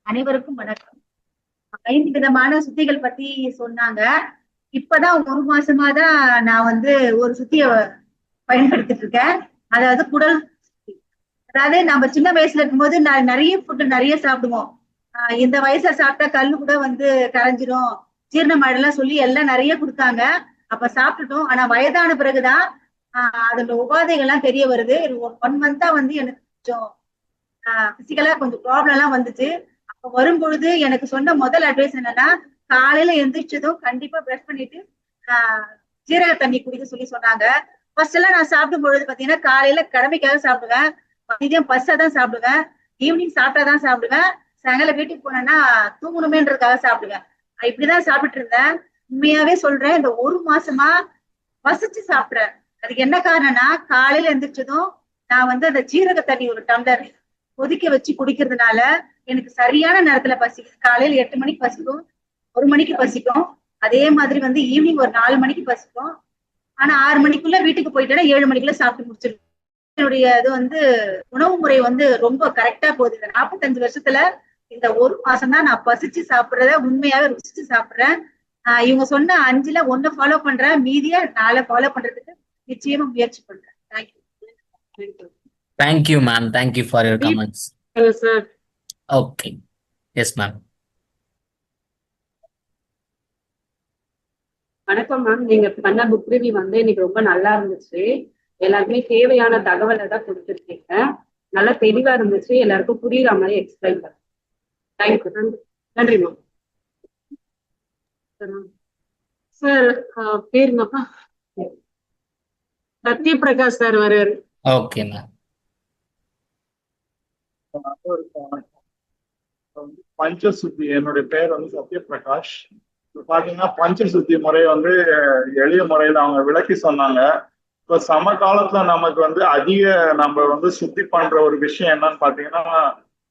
அனைவருக்கும் வணக்கம். 5 விதமான சுத்திகள் பத்தி சொன்னாங்க. இப்பதான் 1 மாசமா தான் நான் வந்து ஒரு சுத்திய பயன்படுத்திட்டு இருக்கேன். அதாவது குடல் சுத்தி. அதாவது நம்ம சின்ன வயசுல இருக்கும்போது நிறைய ஃபுட்டு நிறைய சாப்பிடுவோம். இந்த வயசுல சாப்பிட்டா கல்லு கூட வந்து கரைஞ்சிரும், ஜீரணமாயிடலாம் சொல்லி எல்லாம் நிறைய கொடுத்தாங்க. அப்ப சாப்பிட்டுட்டோம். ஆனா வயதான பிறகுதான் அதோட உபாதைகள்லாம் தெரிய வருது. 1 மந்த்தா வந்து எனக்கு கொஞ்சம் பிசிக்கலா கொஞ்சம் ப்ராப்ளம் எல்லாம் வந்துச்சு. அப்ப வரும்பொழுது எனக்கு சொன்ன முதல் அட்வைஸ் என்னன்னா, காலையில எந்திரிச்சதும் கண்டிப்பா பிரஷ் பண்ணிட்டு ஜீரக தண்ணி குடிக்க சொல்லி சொன்னாங்க. ஃபர்ஸ்ட் எல்லாம் நான் சாப்பிடும் பொழுது பாத்தீங்கன்னா காலையில கடமைக்காக சாப்பிடுவேன், மதியம் பஸ்ஸாதான் சாப்பிடுவேன், ஈவினிங் சாப்பிட்டாதான் சாப்பிடுவேன், சாயங்காலம் வீட்டுக்கு போனேன்னா தூங்கணுமேன்றதுக்காக சாப்பிடுவேன். இப்படிதான் சாப்பிட்டு இருந்தேன். உண்மையாவே சொல்றேன், இந்த 1 மாசமா பசிச்சு சாப்பிடுறேன். அதுக்கு என்ன காரணம்னா, காலையில எந்திரிச்சதும் நான் வந்து அந்த ஜீரக தண்ணி ஒரு டம்ளர் கொதிக்க வச்சு குடிக்கிறதுனால எனக்கு சரியான நேரத்துல பசிக்கும். காலையில 8 மணிக்கு பசிக்கும், 1 மணிக்கு பசிக்கும், அதே மாதிரி வந்து ஈவினிங் ஒரு 4 மணிக்கு பசிக்கும். ஆனா 6 மணிக்குள்ள வீட்டுக்கு போயிட்டேன்னா 7 மணிக்குள்ள சாப்பிட்டு முடிச்சிருக்கேன். என்னுடைய இது வந்து உணவு முறை வந்து ரொம்ப கரெக்டா போகுது. இந்த 45 வருஷத்துல இந்த 1 மாசம் தான் நான் பசிச்சு சாப்பிடுறத உண்மையாவே ருசிச்சு சாப்பிடுறேன். இவங்க சொன்ன 5ல 1 ஃபாலோ பண்றேன், மீதியா 4 ஃபாலோ பண்றதுக்கு நிச்சயமா முயற்சி பண்றேன். Thank you. Thank you ma'am, thank you for your comments. Sir okay, yes ma'am. வணக்கம் மேம். நீங்க பண்ண புக் ரிவ்யூ வந்து எனக்கு ரொம்ப நல்லா இருந்துச்சு. எல்லாருக்குமே தேவையான தகவலை தான் கொடுத்துருக்கீங்க. நல்லா தெளிவா இருந்துச்சு, எல்லாருக்கும் புரியுற மாதிரி எக்ஸ்பிளைன் பண்ண. தேங்க்யூ. நன்றி மேம். சார் பேர் என்னப்பா? சத்யபிரகாஷ் சார் வருவாரு. Okay ma'am. பஞ்சசுத்தி, என்னுடைய பேர் வந்து சத்யபிரகாஷ். பாத்தீங்கன்னா பஞ்சசுத்தி முறை வந்து எளிய முறையில அவங்க விளக்கி சொன்னாங்க. இப்ப சமகாலத்துல நமக்கு வந்து அதிக நம்ம வந்து சுத்தி பண்ற ஒரு விஷயம் என்னன்னு பாத்தீங்கன்னா,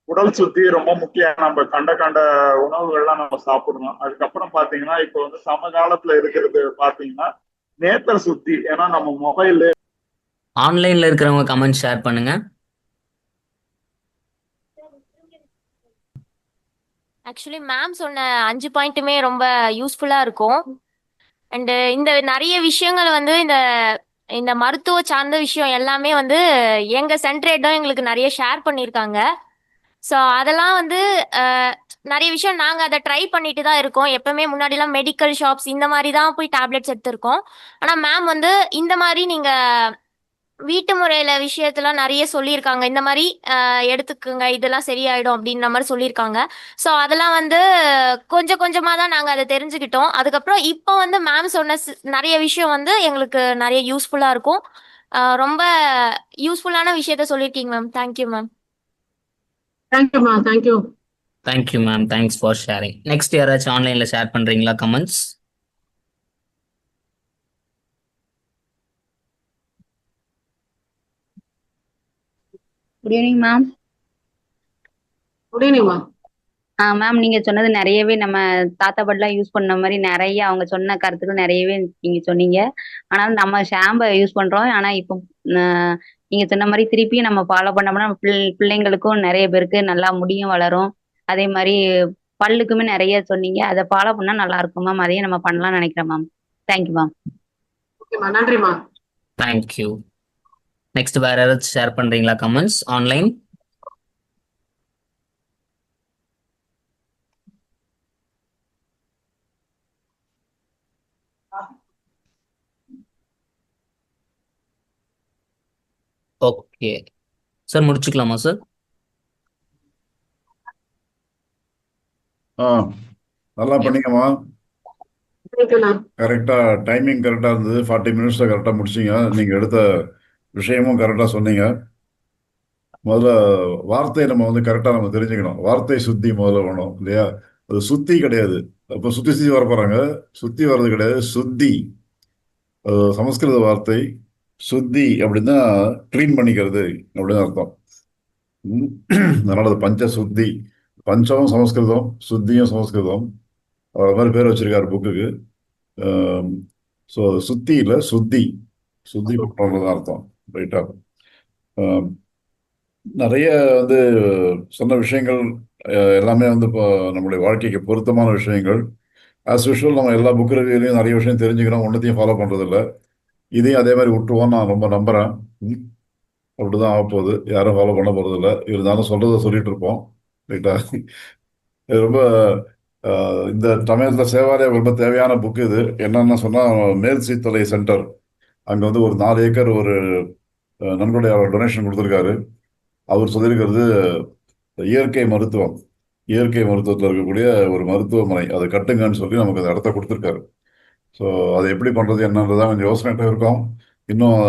உடல் சுத்தி ரொம்ப முக்கியம். நம்ம கண்ட உணவுகள்லாம் நம்ம சாப்பிடணும். அதுக்கப்புறம் பாத்தீங்கன்னா இப்ப வந்து சமகாலத்துல இருக்கிறது பாத்தீங்கன்னா நேத்திர சுத்தி. ஏன்னா நம்ம மொபைல் ஆன்லைன்ல இருக்கிறவங்க கமெண்ட் ஷேர் பண்ணுங்க. ஆக்சுவலி மேம் சொன்ன 5 பாயிண்ட்டுமே ரொம்ப யூஸ்ஃபுல்லா இருக்கும். அண்டு இந்த நிறைய விஷயங்கள் வந்து இந்த மருத்துவ சார்ந்த விஷயம் எல்லாமே வந்து எங்க சென்ட்ரேட்டும் எங்களுக்கு நிறைய ஷேர் பண்ணியிருக்காங்க. ஸோ அதெல்லாம் வந்து நிறைய விஷயம் நாங்கள் அதை ட்ரை பண்ணிட்டு தான் இருக்கோம். எப்பவுமே முன்னாடிலாம் மெடிக்கல் ஷாப்ஸ் இந்த மாதிரி தான் போய் டேப்லெட்ஸ் எடுத்திருக்கோம். ஆனால் மேம் வந்து இந்த மாதிரி நீங்கள் வீட்டு முறையில விஷயத்தெல்லாம் நிறைய சொல்லியிருக்காங்க. இந்த மாதிரி எடுத்துக்குங்க, இதெல்லாம் சரியாயிடும் அப்படின்ற மாதிரி சொல்லியிருக்காங்க. ஸோ அதெல்லாம் வந்து கொஞ்சம் கொஞ்சமாக தான் நாங்கள் அதை தெரிஞ்சுக்கிட்டோம். அதுக்கப்புறம் இப்போ வந்து மேம் சொன்ன நிறைய விஷயம் வந்து எங்களுக்கு நிறைய யூஸ்ஃபுல்லாக இருக்கும். ரொம்ப யூஸ்ஃபுல்லான விஷயத்த சொல்லியிருக்கீங்க ma'am. Thank you ma'am. Thank you ma'am. Thank you. Thank you ma'am, thanks for sharing. Next யாராச்சும் ஆன்லைன்ல ஷேர் பண்றீங்களா comments? Good evening ma'am. Good evening ma'am. Ma'am நீங்க சொன்னது நிறையவே நம்ம தாத்தா பாட்டிலாம் யூஸ் பண்ண மாதிரி நிறைய அவங்க சொன்ன கருத்துக்கள் நிறையவே நீங்க சொன்னீங்க. ஆனாலும் நம்ம ஷாம்பை யூஸ் பண்றோம். ஆனா இப்போ ஆஹ் நீங்க சொன்ன மாதிரி திருப்பியும் நம்ம ஃபாலோ பண்ணோம்னா நம்ம பிள்ளைங்களுக்கும் நிறைய பேருக்கு நல்லா முடியும் வளரும். அதே மாதிரி பல்லுக்குமே நிறைய சொன்னீங்க. அதை ஃபாலோ பண்ணா நல்லா இருக்கும் மேம். அதையும் நம்ம பண்ணலாம்னு நினைக்கிறேன் மேம். Thank you ma'am. ஓகேம்மா, நன்றிம்மா. தேங்க்யூ. நெக்ஸ்ட் வேற யாராச்சும் ஷேர் பண்றீங்களா கமெண்ட்ஸ் ஆன்லைன்? ஓகே சார், முடிச்சுக்கலாமா சார்? நல்லா பண்ணீங்கம்மா. தேங்க்யூண்ணா. கரெக்டாக டைமிங் கரெக்டாக இருந்தது. 40 மினிட்ஸில் கரெக்டாக முடிச்சிங்க. நீங்கள் எடுத்த விஷயமும் கரெக்டாக சொன்னீங்க. முதல்ல வார்த்தையை நம்ம வந்து கரெக்டாக நம்ம தெரிஞ்சுக்கணும். வார்த்தை சுத்தி முதல்ல வேணும் இல்லையா? அது சுத்தி கிடையாது. அப்போ சுற்றி சுற்றி வர போகிறாங்க. சுற்றி வர்றது கிடையாது, சுத்தி. அது சமஸ்கிருத வார்த்தை. சுத்தி அப்படின்னா க்ளீன் பண்ணிக்கிறது அப்படின்னு அர்த்தம். அதனால அது பஞ்ச சுத்தி. பஞ்சமும் சமஸ்கிருதம், சுத்தியும் சமஸ்கிருதம். அது மாதிரி பேர் வச்சிருக்காரு புக்குக்கு. ஸோ சுத்தி இல்லை, சுத்தி. சுத்தி பண்ணுறது அர்த்தம். ரைட்டா? நிறைய வந்து சொன்ன விஷயங்கள் எல்லாமே வந்து இப்போ நம்மளுடைய வாழ்க்கைக்கு பொருத்தமான விஷயங்கள். ஆஸ் யூஷுவல் நம்ம எல்லா புக் ரிவ்யூலையும் நிறைய விஷயம் தெரிஞ்சுக்கிறோம், ஒன்றத்தையும் ஃபாலோ பண்ணுறதில்ல. இதையும் அதே மாதிரி விட்டுருவோம் நான் ரொம்ப நம்புகிறேன். அப்படிதான் ஆகப்போகுது. யாரும் ஃபாலோ பண்ண போகிறதில்ல. இருந்தாலும் சொல்கிறத சொல்லிட்டு இருப்போம். ரைட்டா? இது ரொம்ப இந்த சமயத்தில் சேவாலயம் ரொம்ப தேவையான புக்கு இது. என்னென்னு சொன்னால், மேல் சீத்தலை சென்டர் அங்கே வந்து ஒரு 4 ஏக்கர் ஒரு நன்கொடை அவர் டொனேஷன் கொடுத்துருக்காரு. அவர் சொல்லியிருக்கிறது இயற்கை மருத்துவம். இயற்கை மருத்துவத்தில் இருக்கக்கூடிய ஒரு மருத்துவமனை அதை கட்டுங்கன்னு சொல்லி நமக்கு அந்த இடத்த கொடுத்துருக்காரு. ஸோ அதை எப்படி பண்ணுறது என்னன்றதான் கொஞ்சம் யோசனைகிட்ட இருக்கோம். இன்னும்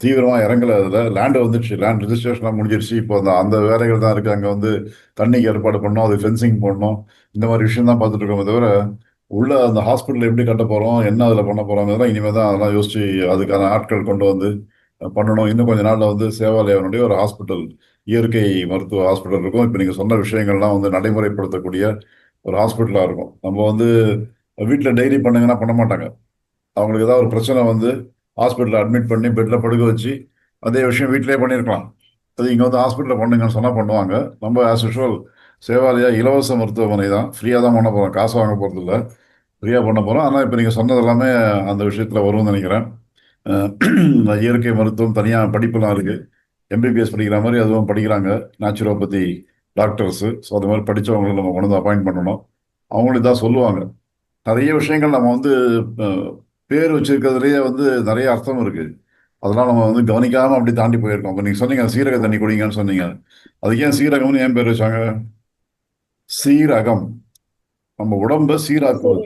தீவிரமாக இறங்கலை. அதில் லேண்டு வந்துடுச்சு, லேண்ட் ரிஜிஸ்ட்ரேஷன்லாம் முடிஞ்சிருச்சு. இப்போ அந்த வேலைகள் தான் இருக்குது. அங்கே வந்து தண்ணிக்கு ஏற்பாடு பண்ணோம், அது ஃபென்சிங் பண்ணணும், இந்த மாதிரி விஷயம் தான் பார்த்துட்டு இருக்கோமே தவிர உள்ள அந்த ஹாஸ்பிட்டல் எப்படி கட்ட போகிறோம், என்ன அதில் பண்ண போகிறோங்கிறதெல்லாம் இனிமேல் தான் அதெல்லாம் யோசித்து அதுக்கான ஆட்கள் கொண்டு வந்து பண்ணணும். இன்னும் கொஞ்ச நாளில் வந்து சேவாலயனுடைய ஒரு ஹாஸ்பிட்டல், இயற்கை மருத்துவ ஹாஸ்பிட்டல் இருக்கும். இப்போ நீங்கள் சொன்ன விஷயங்கள்லாம் வந்து நடைமுறைப்படுத்தக்கூடிய ஒரு ஹாஸ்பிட்டலாக இருக்கும். நம்ம வந்து வீட்டில் டெய்லி பண்ணுங்கன்னா பண்ண மாட்டாங்க. அவங்களுக்கு ஏதாவது ஒரு பிரச்சனை வந்து ஹாஸ்பிட்டலில் அட்மிட் பண்ணி பெட்டில் படுக்க வச்சு அதே விஷயம் வீட்டிலே பண்ணியிருக்கலாம். அது இங்கே வந்து ஹாஸ்பிட்டலில் பண்ணுங்கன்னு சொன்னால் பண்ணுவாங்க. நம்ம ஆஸ் யூஷுவல் சேவாலயா இலவச மருத்துவமனை தான், ஃப்ரீயாக தான் பண்ண போகிறோம், காசு வாங்க போகிறதில்ல, ஃப்ரீயாக பண்ண போகிறோம். ஆனால் இப்போ நீங்கள் சொன்னது எல்லாமே அந்த விஷயத்தில் வரும்னு நினைக்கிறேன். இயற்கை மருத்துவம் தனியாக படிப்புலாம் இருக்குது. எம்பிபிஎஸ் படிக்கிற மாதிரி அதுவும் படிக்கிறாங்க, நேச்சுரோபதி டாக்டர்ஸு. ஸோ அது மாதிரி படித்தவங்களை நம்ம கொண்டு வந்து அப்பாயிண்ட் பண்ணணும். அவங்களும் இதான் சொல்லுவாங்க. நிறைய விஷயங்கள் நம்ம வந்து பேர் வச்சிருக்கிறதுலேயே வந்து நிறைய அர்த்தம் இருக்குது. அதெல்லாம் நம்ம வந்து கவனிக்காமல் அப்படி தாண்டி போயிருக்கோம். இப்போ நீங்கள் சொன்னீங்க சீரக தண்ணி குடிங்கன்னு சொன்னீங்க. அதுக்கு ஏன் சீரகம்னு ஏன் பேர் வச்சாங்க? சீரகம் நம்ம உடம்பை சீராக்குவது.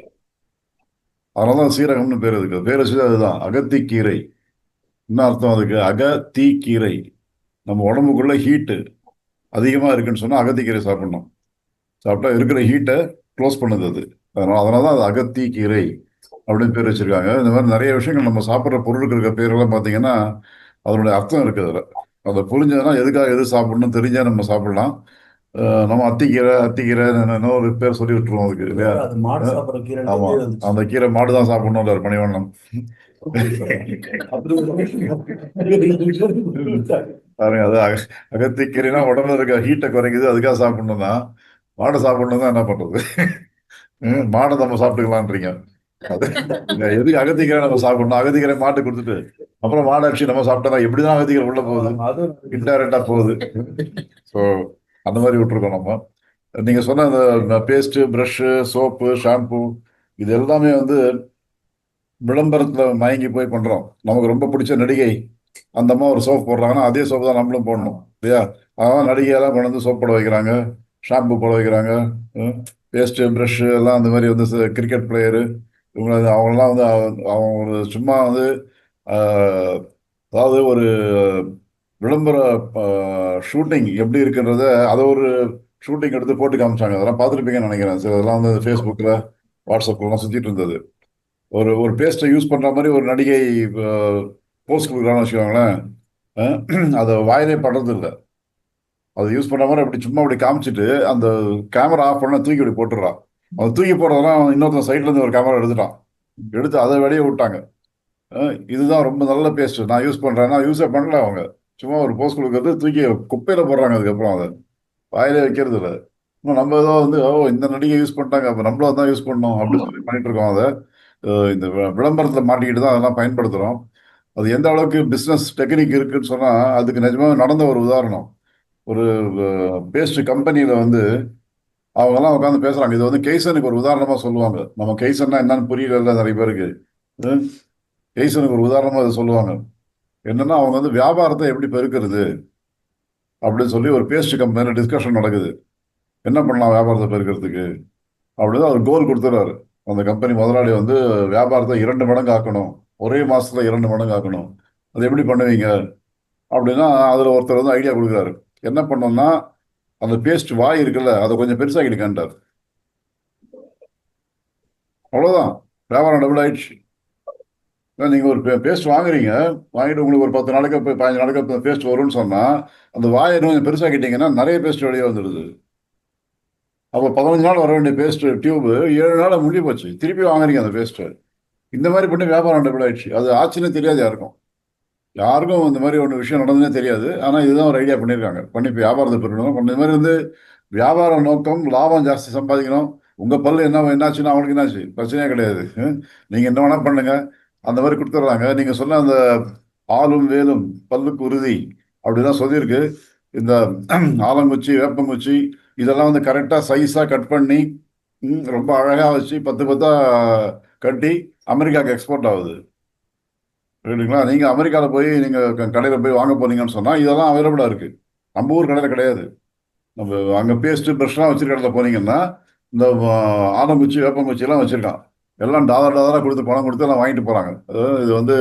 அதனால தான் சீரகம்னு பேர் இருக்குது. பேர் வச்சது அதுதான், அகத்திக்கீரை. என்ன அர்த்தம் அதுக்கு? அகத்திக்கீரை. நம்ம உடம்புக்குள்ள ஹீட்டு அதிகமாக இருக்குன்னு சொன்னால் அகத்திக்கீரை சாப்பிடணும். சாப்பிட்டா இருக்கிற ஹீட்டை க்ளோஸ் பண்ணுது அது. அதனால தான் அது அகத்திக்கீரை அப்படின்னு பேர் வச்சிருக்காங்க. இந்த மாதிரி நிறைய விஷயங்கள் நம்ம சாப்பிட்ற பொருளுக்கு இருக்கிற பேரெல்லாம் பார்த்தீங்கன்னா அதனுடைய அர்த்தம் இருக்குது அதில். அதை புரிஞ்சதுன்னா எதுக்காக எது சாப்பிடணும் தெரிஞ்சா நம்ம சாப்பிடலாம். நம்ம அத்திக்கீரை ஒரு பேர் சொல்லி விட்டுருவோம் அதுக்கு இல்லையா? ஆமாம், அந்த கீரை மாடு தான் சாப்பிடணும் பணிவண்ணம். பாருங்க, அது அகத்திக்கீரைனா உடம்புல இருக்க ஹீட்டை குறைக்குது, அதுக்காக சாப்பிடணும் தான். மாடை சாப்பிடணும் தான் என்ன பண்றது? மாடை நம்ம சாப்பிட்டுக்கலான்றீங்க. எதுக்கு அகத்திக்கீரை நம்ம சாப்பிடணும்? அகத்திக்கீரை மாட்டு கொடுத்துட்டு அப்புறம் மாடாட்சி நம்ம சாப்பிட்டா எப்படிதான் அகத்திக்கீரை உள்ள போகுது? இன்டைரக்டா போகுது. ஸோ அந்த மாதிரி விட்டுருக்கோம் நம்ம. நீங்க சொன்ன அந்த பேஸ்ட், ப்ரஷ்ஷு, சோப்பு, ஷாம்பு இது எல்லாமே வந்து விளம்பரத்துல மயங்கி போய் பண்றோம். நமக்கு ரொம்ப பிடிச்ச நடிகை அந்த அம்மா ஒரு சோப் போடுறாங்கன்னா அதே சோப்பு தான் நம்மளும் போடணும் இல்லையா? அதான் நடிகையெல்லாம் கொண்டு வந்து சோப் போட வைக்கிறாங்க, ஷாம்பு போட வைக்கிறாங்க, பேஸ்ட்டு, ப்ரஷ்ஷு எல்லாம். அந்த மாதிரி வந்து கிரிக்கெட் பிளேயரு அவங்களாம் வந்து அவங்க ஒரு சும்மா வந்து அதாவது ஒரு விளம்பர ஷூட்டிங் எப்படி இருக்குன்றத அதை ஒரு ஷூட்டிங் எடுத்து போட்டு காமிச்சாங்க. அதெல்லாம் பார்த்துருப்பீங்கன்னு நினைக்கிறேன். சரி, அதெல்லாம் வந்து ஃபேஸ்புக்கில், வாட்ஸ்அப்லாம் சுற்றிட்டு இருந்தது. ஒரு பேஸ்ட்டை யூஸ் பண்ணுற மாதிரி ஒரு நடிகை போஸ்ட் கொடுக்குறான்னு வச்சுக்கோங்களேன், அதை வாயிலே படுறது இல்லை. அது யூஸ் பண்ண மாதிரி அப்படி சும்மா அப்படி காமிச்சிட்டு அந்த கேமரா ஆஃப் பண்ண தூக்கி அப்படி போட்டுடுறான். அவன் தூக்கி போடுறதெல்லாம் இன்னொருத்தன் சைட்ல இருந்து ஒரு கேமரா எடுத்துட்டான். எடுத்து அதை வெளியே விட்டாங்க. இதுதான் ரொம்ப நல்ல பேஸ்ட், நான் யூஸ் பண்றேன். நான் யூஸே பண்ணல. அவங்க சும்மா ஒரு போஸ்ட் கொடுக்கறது தூக்கி குப்பையில போடுறாங்க. அதுக்கப்புறம் அதை வாயிலே வைக்கிறது இல்லை. நம்ம ஏதோ வந்து இந்த நடிகை யூஸ் பண்ணிட்டாங்க, அப்போ நம்மளும் அதான் யூஸ் பண்ணோம் அப்படின்னு சொல்லி பண்ணிட்டு இருக்கோம். அதை இந்த விளம்பரத்தில் மாட்டிக்கிட்டு தான் அதெல்லாம் பயன்படுத்துகிறோம். அது எந்த அளவுக்கு பிஸ்னஸ் டெக்னிக் இருக்குன்னு சொன்னால் அதுக்கு நிஜமாக நடந்த ஒரு உதாரணம். ஒரு பேஸ்ட் கம்பெனியில் வந்து அவங்கெல்லாம் உட்காந்து பேசுகிறாங்க. இது வந்து கெய்சனுக்கு ஒரு உதாரணமாக சொல்லுவாங்க. நம்ம கெய்சன்னா என்னன்னு புரியல நிறைய பேருக்கு. கெய்சனுக்கு ஒரு உதாரணமாக அதை சொல்லுவாங்க. என்னன்னா அவங்க வந்து வியாபாரத்தை எப்படி பெருக்கிறது அப்படின்னு சொல்லி ஒரு பேஸ்ட் கம்பெனியில் டிஸ்கஷன் நடக்குது. என்ன பண்ணலாம் வியாபாரத்தை பெருக்கிறதுக்கு அப்படின்னு அவர் கோல் கொடுத்துறாரு. அந்த கம்பெனி முதலாளி வந்து வியாபாரத்தை 2 மடங்கு ஆக்கணும், ஒரே மாசத்துல 2 மடங்கு ஆக்கணும். அது எப்படி பண்ணுவீங்க அப்படின்னா அதுல ஒருத்தர் வந்து ஐடியா கொடுக்குறாரு. என்ன பண்ணோம்னா அந்த பேஸ்ட் வாய் இருக்குல்ல அதை கொஞ்சம் பெருசாக்கிடுக்கான்ட்டார். அவ்வளவுதான், வியாபாரம் டபுள் ஆயிடுச்சு. நீங்க ஒரு பேஸ்ட் வாங்குறீங்க, வாங்கிட்டு உங்களுக்கு ஒரு 10 நாளைக்கு 15 நாளைக்கு பேஸ்ட் வரும்னு சொன்னா அந்த வாயை கொஞ்சம் பெருசாக்கிட்டீங்கன்னா நிறைய பேஸ்ட் வெளியே வந்துடுது. அப்போ 15 நாள் வர வேண்டிய பேஸ்ட் டியூப் 7 நாள் முடிஞ்சு போச்சு. திருப்பி வாங்குறீங்க அந்த பேஸ்ட். இந்த மாதிரி பண்ணி வியாபாரம் டபுள் ஆயிடுச்சு. அது ஆச்சுன்னு தெரியாது யாருக்கும். இந்த மாதிரி ஒரு விஷயம் நடந்ததுன்னே தெரியாது. ஆனால் இதுதான் ஒரு ஐடியா பண்ணியிருக்காங்க. பண்ணி இப்போ வியாபாரத்தை பெறணும். இந்த மாதிரி வந்து வியாபார நோக்கம், லாபம் ஜாஸ்தி சம்பாதிக்கணும். உங்கள் பல்லு என்னாச்சுன்னா அவனுக்கு என்னாச்சு, பிரச்சனையே கிடையாது. நீங்கள் என்ன வேணால் பண்ணுங்க, அந்த மாதிரி கொடுத்துட்றாங்க. நீங்கள் சொன்ன அந்த ஆளும் வேலும் பல்லுக்கு உறுதி அப்படிதான் சொல்லியிருக்கு. இந்த ஆலங்குச்சி, வேப்பங்குச்சி இதெல்லாம் வந்து கரெக்டாக சைஸாக கட் பண்ணி ரொம்ப அழகாக வச்சு 10 கட்டி அமெரிக்காவுக்கு எக்ஸ்போர்ட் ஆகுது. புரியுதுங்களா? நீங்கள் அமெரிக்காவில் போய் நீங்கள் கடையில் போய் வாங்க போனீங்கன்னு சொன்னால் இதெல்லாம் அவைலபிளாக இருக்குது. நம்ம ஊர் கடையில் கிடையாது. நம்ம அங்கே பேஸ்ட்டு ப்ரஷ்லாம் வச்சிருக்க இடத்துல போனீங்கன்னா இந்த ஆலங்குச்சி, வேப்பங்குச்சியெல்லாம் வச்சுருக்கான். எல்லாம் டாலராக கொடுத்து பணம் கொடுத்து எல்லாம் வாங்கிட்டு போகிறாங்க. அதாவது இது வந்து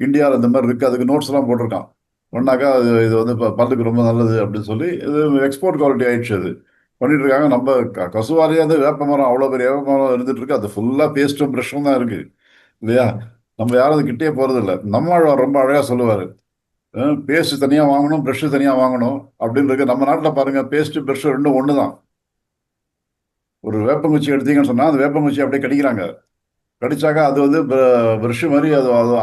இந்தியாவில் இந்த மாதிரி இருக்குது. அதுக்கு நோட்ஸ்லாம் போட்டிருக்கான். ஒன்னாக்கா இது வந்து பல்லுக்கு ரொம்ப நல்லது அப்படின்னு சொல்லி இது எக்ஸ்போர்ட் குவாலிட்டி ஆயிடுச்சு. அது பண்ணிட்டு இருக்காங்க. நம்ம கசுவாரியாக வந்து வேப்ப மரம், அவ்வளோ பெரிய வேப்ப மரம் இருந்துட்டு இருக்கு. அது ஃபுல்லாக பேஸ்ட்டும் ப்ரஷ்ஷும் தான் இருக்குது இல்லையா? நம்ம யாரும் அது கிட்டே போகிறது இல்லை. நம்மாழ்வார் ரொம்ப அழகாக சொல்லுவார், பேஸ்ட் தனியாக வாங்கணும், ப்ரஷ்ஷு தனியாக வாங்கணும் அப்படின்னு இருக்கு. நம்ம நாட்டில் பாருங்கள், பேஸ்ட்டு ப்ரஷ்ஷு ரெண்டும் ஒன்று தான். ஒரு வேப்பங்குச்சி எடுத்தீங்கன்னு சொன்னால் அந்த வேப்பங்குச்சி அப்படியே கடிக்கிறாங்க. கடிச்சாக்கா அது வந்து ப்ரஷ்ஷு மாதிரி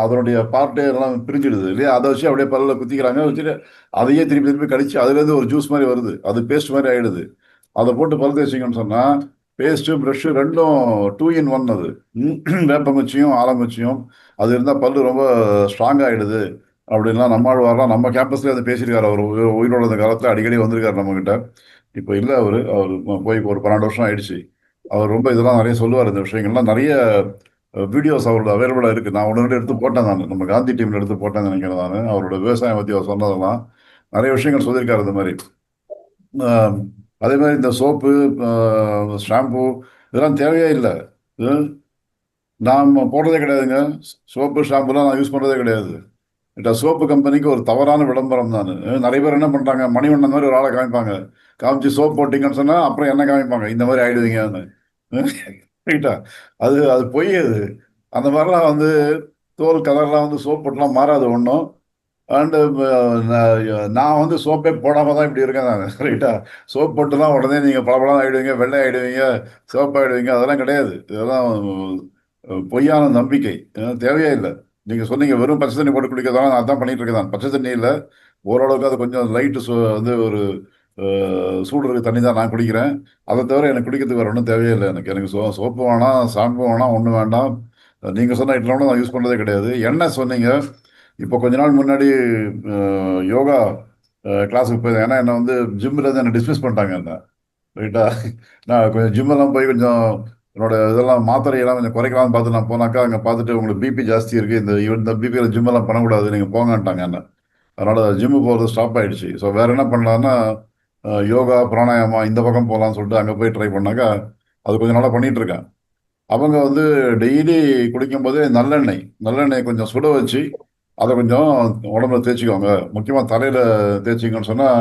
அதனுடைய பார்ட்டே எல்லாம் பிரிஞ்சிடுது இல்லையா? அதை வச்சு அப்படியே பல்லில் குத்திக்கிறாங்க. வச்சுட்டு அதையே திருப்பி திருப்பி கடிச்சு அதுலேருந்து ஒரு ஜூஸ் மாதிரி வருது. அது பேஸ்ட் மாதிரி ஆகிடுது. அதை போட்டு பல் தேய்ச்சிங்கன்னு சொன்னால் பேஸ்ட்டு ப்ரஷ்ஷு ரெண்டும் 2 in 1. அது வேப்பங்குச்சியும் ஆலங்குச்சியும் அது இருந்தால் பல்லு ரொம்ப ஸ்ட்ராங் ஆகிடுது அப்படின்லாம் நம்மாழ்வாரெலாம் நம்ம கேம்பஸ்லேயே அதை பேசியிருக்காரு. அவர் உயிரோட அந்த காலத்தில் அடிக்கடி வந்திருக்காரு நம்மக்கிட்ட. இப்போ இல்லை, அவர் போய் ஒரு 12 வருஷம் ஆயிடுச்சு. அவர் ரொம்ப இதெல்லாம் நிறைய சொல்லுவார். இந்த விஷயங்கள்லாம் நிறைய வீடியோஸ் அவரோட அவைலபிளாக இருக்குது. நான் உடனே எடுத்து போட்டேன். நான் நம்ம காந்தி டீமில் எடுத்து போட்டேன்னு நினைக்கிறேன். நான் அவரோட விவசாயம் பற்றி அவர் சொன்னதெல்லாம் நிறைய விஷயங்கள் சொல்லியிருக்காரு. இந்த மாதிரி அதே மாதிரி இந்த சோப்பு, ஷாம்பு இதெல்லாம் தேவையே இல்லை. நாம் போடுறதே கிடையாதுங்க. சோப்பு ஷாம்புலாம் நான் யூஸ் பண்ணுறதே கிடையாது. சோப்பு கம்பெனிக்கு ஒரு தவறான விளம்பரம் தான். நிறைய பேர் என்ன பண்ணுறாங்க, மணிவண்ணன் மாதிரி ஒரு ஆளை காமிப்பாங்க. காமிச்சு சோப் போட்டிங்கன்னு சொன்னால் அப்புறம் என்ன காமிப்பாங்க, இந்த மாதிரி ஆகிடுவீங்கன்னு. ரைட்டா? அது அது பொய். அது அந்த மாதிரிலாம் வந்து தோல் கலர்லாம் வந்து சோப் போட்டுலாம் மாறாது ஒன்றும். அண்டு நான் வந்து சோப்பே போடாமல் தான் இப்படி இருக்கேன் நான். ரைட்டா? சோப் போட்டு தான் உடனே நீங்கள் பளபளம் ஆகிடுவீங்க, வெள்ளை ஆகிடுவீங்க, சோப் ஆகிடுவீங்க, அதெல்லாம் கிடையாது. இதெல்லாம் பொய்யான நம்பிக்கை. தேவையே இல்லை. நீங்கள் சொன்னீங்க வெறும் பச்சை தண்ணி போட்டு குடிக்கிறதால நான் தான் பண்ணிட்டு இருக்கேன். பச்சை தண்ணியில் ஓரளவுக்கு அது கொஞ்சம் லைட்டு வந்து ஒரு சூடு இருக்க தண்ணி தான் நான் குடிக்கிறேன். அதை தவிர எனக்கு குடிக்கிறதுக்கு வேறு ஒன்றும் தேவையே இல்லை. எனக்கு சோப்பு வேணாம், ஷாம்பு வேணாம், ஒன்றும் வேண்டாம். நீங்கள் சொன்ன ஐட்டம்லாம் நான் யூஸ் பண்ணுறதே கிடையாது. என்ன சொன்னீங்க, இப்போ கொஞ்ச நாள் முன்னாடி யோகா கிளாஸுக்கு போயிருந்தேன். ஏன்னா என்னை வந்து ஜிம்மில் இருந்து என்னை டிஸ்மிஸ் பண்ணிட்டாங்க. என்ன ரைட்டா? நான் கொஞ்சம் ஜிம்மெல்லாம் போய் கொஞ்சம் என்னோட இதெல்லாம் மாத்திரையெல்லாம் கொஞ்சம் குறைக்கலாம்னு பார்த்து நான் போனாக்கா அங்கே பார்த்துட்டு உங்களுக்கு பிபி ஜாஸ்தி இருக்குது, இந்த பிபியில் ஜிம்மெல்லாம் பண்ணக்கூடாது, நீங்கள் போங்கன்ட்டாங்க என்ன. அதனால் ஜிம்மு போகிறது ஸ்டாப் ஆகிடுச்சு. ஸோ வேறு என்ன பண்ணலான்னா யோகா, பிராணாயாமா இந்த பக்கம் போகலான்னு சொல்லிட்டு அங்கே போய் ட்ரை பண்ணாக்கா அது கொஞ்சம் நாளாக பண்ணிகிட்ருக்கேன். அவங்க வந்து டெய்லி குடிக்கும்போதே நல்லெண்ணெய் கொஞ்சம் சுட வச்சு அதை கொஞ்சம் உடம்புல தேய்ச்சிக்கோங்க. முக்கியமாக தலையில் தேய்ச்சிங்கன்னு சொன்னால்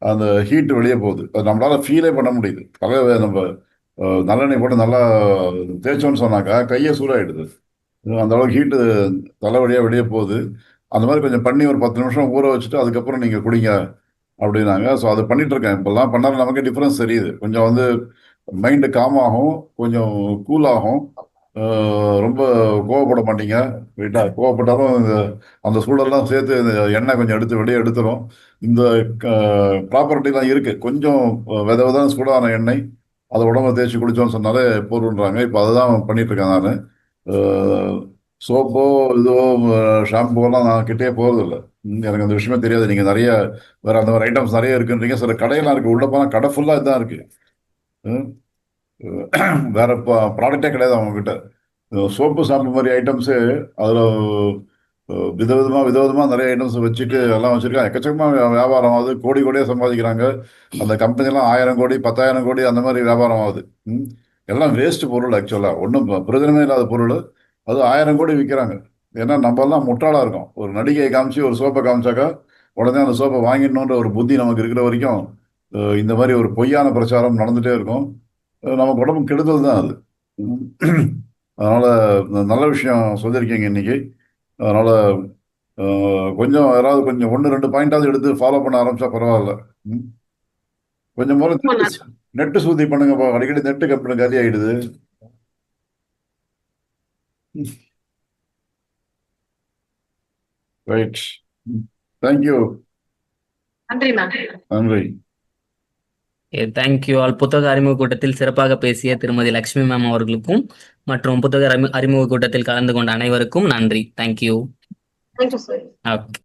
அந்த ஹீட்டு வெளியே போகுது. அது நம்மளால் ஃபீலே பண்ண முடியுது. தலையை நம்ம நல்லெண்ணெய் போட்டு நல்லா தேய்ச்சோன்னு சொன்னாக்கா கையை சூடாகிடுது. அந்த அளவுக்கு ஹீட்டு தலை வழியாக வெளியே போகுது. அந்த மாதிரி கொஞ்சம் பண்ணி ஒரு 10 நிமிஷம் ஊற வச்சுட்டு அதுக்கப்புறம் நீங்கள் குடிங்க அப்படின்னாங்க. ஸோ அது பண்ணிட்டு இருக்கேன். இப்பெல்லாம் பண்ணாலும் நமக்கு டிஃப்ரென்ஸ் தெரியுது. கொஞ்சம் வந்து மைண்டு காம் ஆகும், கொஞ்சம் கூல் ஆகும். ரொம்ப கோவப்பட மாட்டீங்க. ரைட்டாக கோவப்பட்டாலும் அந்த சூழல்லாம் சேர்த்து இந்த எண்ணெய் கொஞ்சம் எடுத்து வெளியே எடுத்துரும். இந்த ப்ராப்பர்ட்டிலாம் இருக்குது. கொஞ்சம் வித விதம் சூடான எண்ணெய் அதை உடம்பை தேய்ச்சி குடிச்சோன்னு சொன்னாலே போடுன்றாங்க. இப்போ அதை தான் பண்ணிட்டு இருக்கேன் நான். சோப்போ இதுவோ ஷாம்புவெல்லாம் நான் கிட்டே போகிறதில்ல. எனக்கு அந்த விஷயமே தெரியாது. நீங்கள் நிறைய வேறு அந்த மாதிரி ஐட்டம்ஸ் நிறைய இருக்குன்றீங்க. சில கடையெல்லாம் இருக்குது. உள்ள போனால் கடை ஃபுல்லாக இதுதான் இருக்குது. வேற ப்ராடக்டே கிடையாது அவங்கக்கிட்ட. சோப்பு ஷாம்பு மாதிரி ஐட்டம்ஸு அதில் விதவிதமாக நிறைய ஐட்டம்ஸ் வச்சுட்டு எல்லாம் வச்சுருக்காங்க. எக்கச்சக்கமாக வியாபாரம் ஆகுது. கோடி கோடியாக சம்பாதிக்கிறாங்க. அந்த கம்பெனிலாம் 1000 கோடி 10,000 கோடி அந்த மாதிரி வியாபாரம் ஆகுது. எல்லாம் வேஸ்ட் பொருள். ஆக்சுவலாக ஒன்றும் பிரயோஜனமே இல்லாத பொருள். அது 1000 கோடி விற்கிறாங்க. ஏன்னா நம்மெல்லாம் முட்டாளாக இருக்கோம். ஒரு நடிகையை காமிச்சு ஒரு சோப்பை காமிச்சாக்கா உடனே அந்த சோப்பை வாங்கிடணுன்ற ஒரு புத்தி நமக்கு இருக்கிற வரைக்கும் இந்த மாதிரி ஒரு பொய்யான பிரச்சாரம் நடந்துகிட்டே இருக்கும். நமக்கு உடம்பு கெடுதல் தான் அது. அதனால் நல்ல விஷயம் சொல்லியிருக்கீங்க இன்னைக்கு. அதனால் கொஞ்சம் யாராவது கொஞ்சம் 1-2 பாயிண்டாவது எடுத்து ஃபாலோ பண்ண ஆரம்பிச்சா பரவாயில்ல. கொஞ்சம் முறை நெட்டு சூத்தி பண்ணுங்கப்பா. அடிக்கடி நெட்டு கம்பெனி காலி ஆகிடுது. ரைட். தேங்க்யூ. நன்றி மேம். நன்றி. Thank you all. புத்தக அறிமுக கூட்டத்தில் சிறப்பாக பேசிய திருமதி லக்ஷ்மி மேம் அவர்களுக்கும் மற்றும் புத்தக அறிமுக கூட்டத்தில் கலந்து கொண்ட அனைவருக்கும் நன்றி. தேங்க்யூ. Thank you sir. ஓகே.